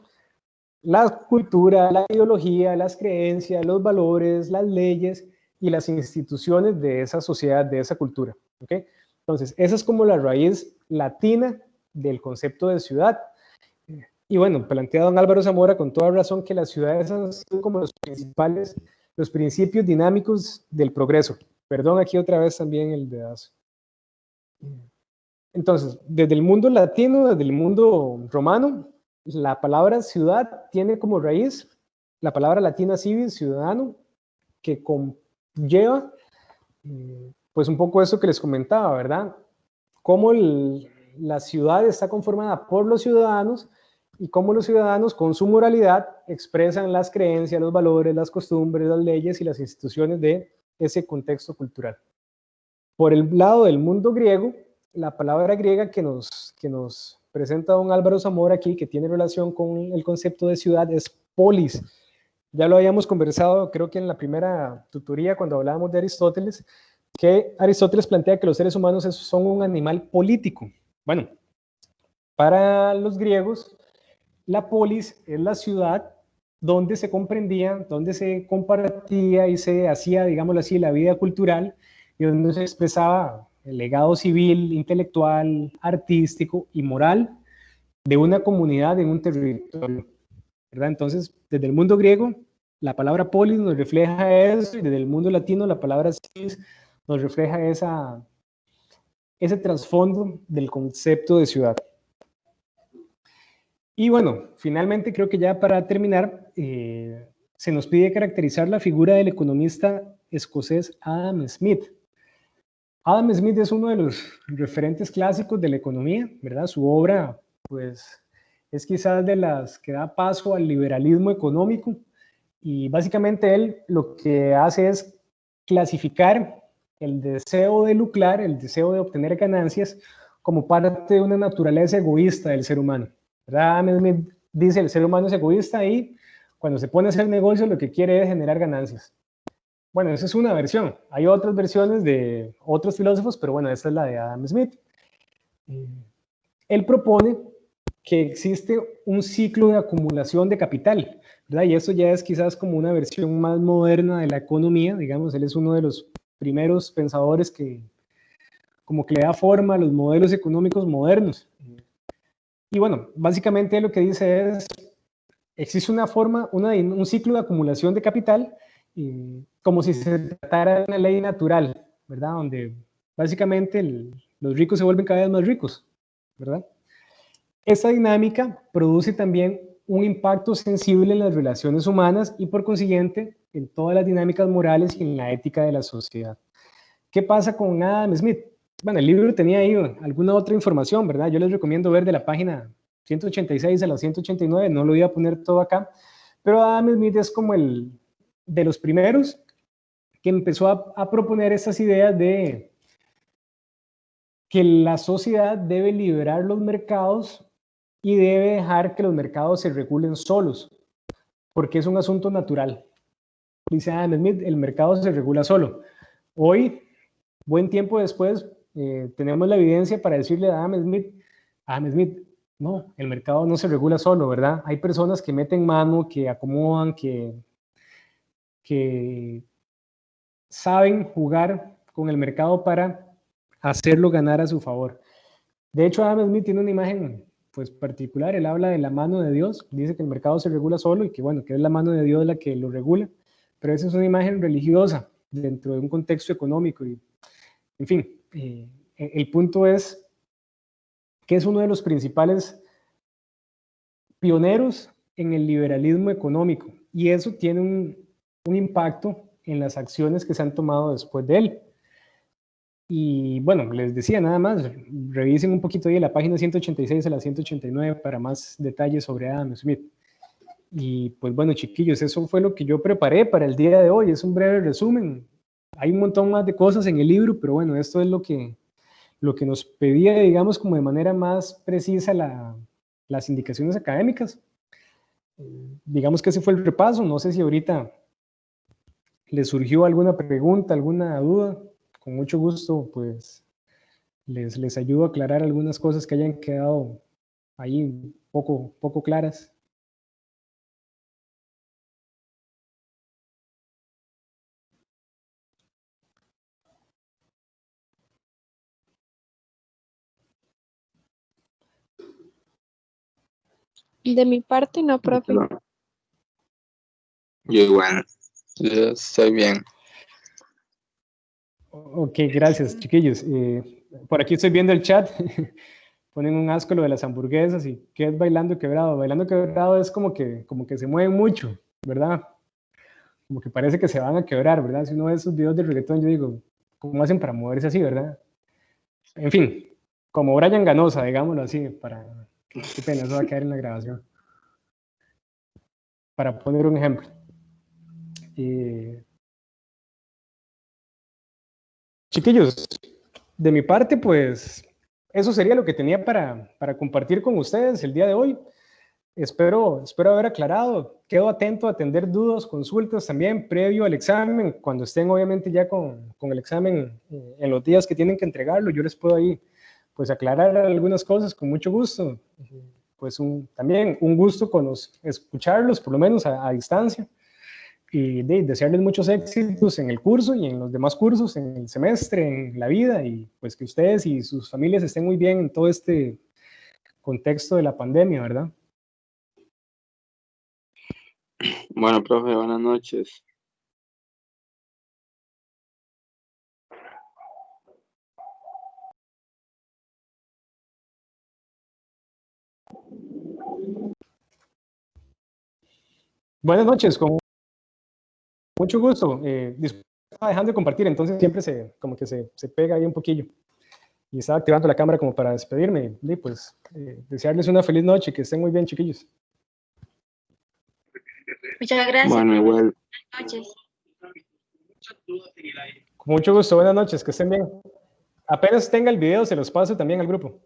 la cultura, la ideología, las creencias, los valores, las leyes y las instituciones de esa sociedad, de esa cultura. ¿Okay? Entonces, esa es como la raíz latina del concepto de ciudad. Y bueno, plantea don Álvaro Zamora con toda razón que las ciudades han sido como los principios dinámicos del progreso. Perdón, aquí otra vez también el dedazo. Entonces, desde el mundo latino, desde el mundo romano, la palabra ciudad tiene como raíz la palabra latina civis, ciudadano, que conlleva pues un poco eso que les comentaba, ¿verdad? Cómo la ciudad está conformada por los ciudadanos y cómo los ciudadanos con su moralidad expresan las creencias, los valores, las costumbres, las leyes y las instituciones de ese contexto cultural. Por el lado del mundo griego, la palabra griega que nos presenta don Álvaro Zamora aquí, que tiene relación con el concepto de ciudad, es polis. Ya lo habíamos conversado, creo que en la primera tutoría, cuando hablábamos de Aristóteles, que Aristóteles plantea que los seres humanos son un animal político. Bueno, Para los griegos, la polis es la ciudad donde se comprendía, donde se compartía y se hacía, digámoslo así, la vida cultural y donde se expresaba el legado civil, intelectual, artístico y moral de una comunidad en un territorio, ¿verdad? Entonces, desde el mundo griego, la palabra polis nos refleja eso, y desde el mundo latino, la palabra civis nos refleja ese trasfondo del concepto de ciudad. Y bueno, finalmente creo que ya para terminar, se nos pide caracterizar la figura del economista escocés Adam Smith. Adam Smith es uno de los referentes clásicos de la economía, ¿verdad? Su obra, pues, es quizás de las que da paso al liberalismo económico, y básicamente él lo que hace es clasificar el deseo de lucrar, el deseo de obtener ganancias, como parte de una naturaleza egoísta del ser humano. Adam Smith dice el ser humano es egoísta y cuando se pone a hacer negocio lo que quiere es generar ganancias. Bueno, esa es una versión. Hay otras versiones de otros filósofos, pero bueno, esta es la de Adam Smith. Él propone que existe un ciclo de acumulación de capital, ¿verdad? Y esto ya es quizás como una versión más moderna de la economía, digamos, él es uno de los primeros pensadores que como que le da forma a los modelos económicos modernos. Y bueno, básicamente lo que dice es, existe una forma, un ciclo de acumulación de capital, como si se tratara de una ley natural, ¿verdad? Donde básicamente los ricos se vuelven cada vez más ricos, ¿verdad? Esta dinámica produce también un impacto sensible en las relaciones humanas y por consiguiente en todas las dinámicas morales y en la ética de la sociedad. ¿Qué pasa con Adam Smith? Bueno, el libro tenía ahí alguna otra información, ¿verdad? Yo les recomiendo ver de la página 186 a la 189, no lo iba a poner todo acá, pero Adam Smith es como el de los primeros que empezó a proponer estas ideas de que la sociedad debe liberar los mercados y debe dejar que los mercados se regulen solos, porque es un asunto natural. Dice Adam Smith, el mercado se regula solo. Hoy, buen tiempo después, tenemos la evidencia para decirle a Adam Smith, no, el mercado no se regula solo, ¿verdad? Hay personas que meten mano, que acomodan, que saben jugar con el mercado para hacerlo ganar a su favor. De hecho, Adam Smith tiene una imagen pues particular, él habla de la mano de Dios, dice que el mercado se regula solo y que bueno, que es la mano de Dios la que lo regula, pero esa es una imagen religiosa dentro de un contexto económico y, en fin, el punto es que es uno de los principales pioneros en el liberalismo económico y eso tiene un impacto en las acciones que se han tomado después de él. Y bueno, les decía nada más, revisen un poquito ahí la página 186 a la 189 para más detalles sobre Adam Smith. Y pues bueno, chiquillos, eso fue lo que yo preparé para el día de hoy, es un breve resumen. Hay un montón más de cosas en el libro, pero bueno, esto es lo que nos pedía, digamos, como de manera más precisa las indicaciones académicas. Digamos que ese fue el repaso, no sé si ahorita les surgió alguna pregunta, alguna duda. Con mucho gusto, pues, les ayudo a aclarar algunas cosas que hayan quedado ahí poco claras. De mi parte, no, profe. Yo igual, yo estoy bien. Ok, gracias, chiquillos. Por aquí estoy viendo el chat. Ponen un asco lo de las hamburguesas y ¿qué es bailando quebrado? Bailando quebrado es como que se mueven mucho, ¿verdad? Como que parece que se van a quebrar, ¿verdad? Si uno ve esos videos de reggaetón, yo digo, ¿cómo hacen para moverse así, verdad? En fin, como Brian Ganosa, digámoslo así, qué pena, eso va a quedar en la grabación. Para poner un ejemplo. Chiquillos, de mi parte, pues, eso sería lo que tenía para compartir con ustedes el día de hoy. Espero haber aclarado. Quedo atento a atender dudas, consultas también previo al examen. Cuando estén obviamente ya con el examen en los días que tienen que entregarlo, yo les puedo ahí pues aclarar algunas cosas con mucho gusto. Pues también un gusto escucharlos, por lo menos a distancia, y desearles muchos éxitos en el curso y en los demás cursos, en el semestre, en la vida, y pues que ustedes y sus familias estén muy bien en todo este contexto de la pandemia, ¿verdad? Bueno, profe, buenas noches. Buenas noches, con mucho gusto. Estaba dejando de compartir, entonces siempre como que se pega ahí un poquillo. Y estaba activando la cámara como para despedirme. Y pues desearles una feliz noche, que estén muy bien, chiquillos. Muchas gracias. Bueno, igual. Buenas noches. Con mucho gusto, buenas noches, que estén bien. Apenas tenga el video, se los paso también al grupo.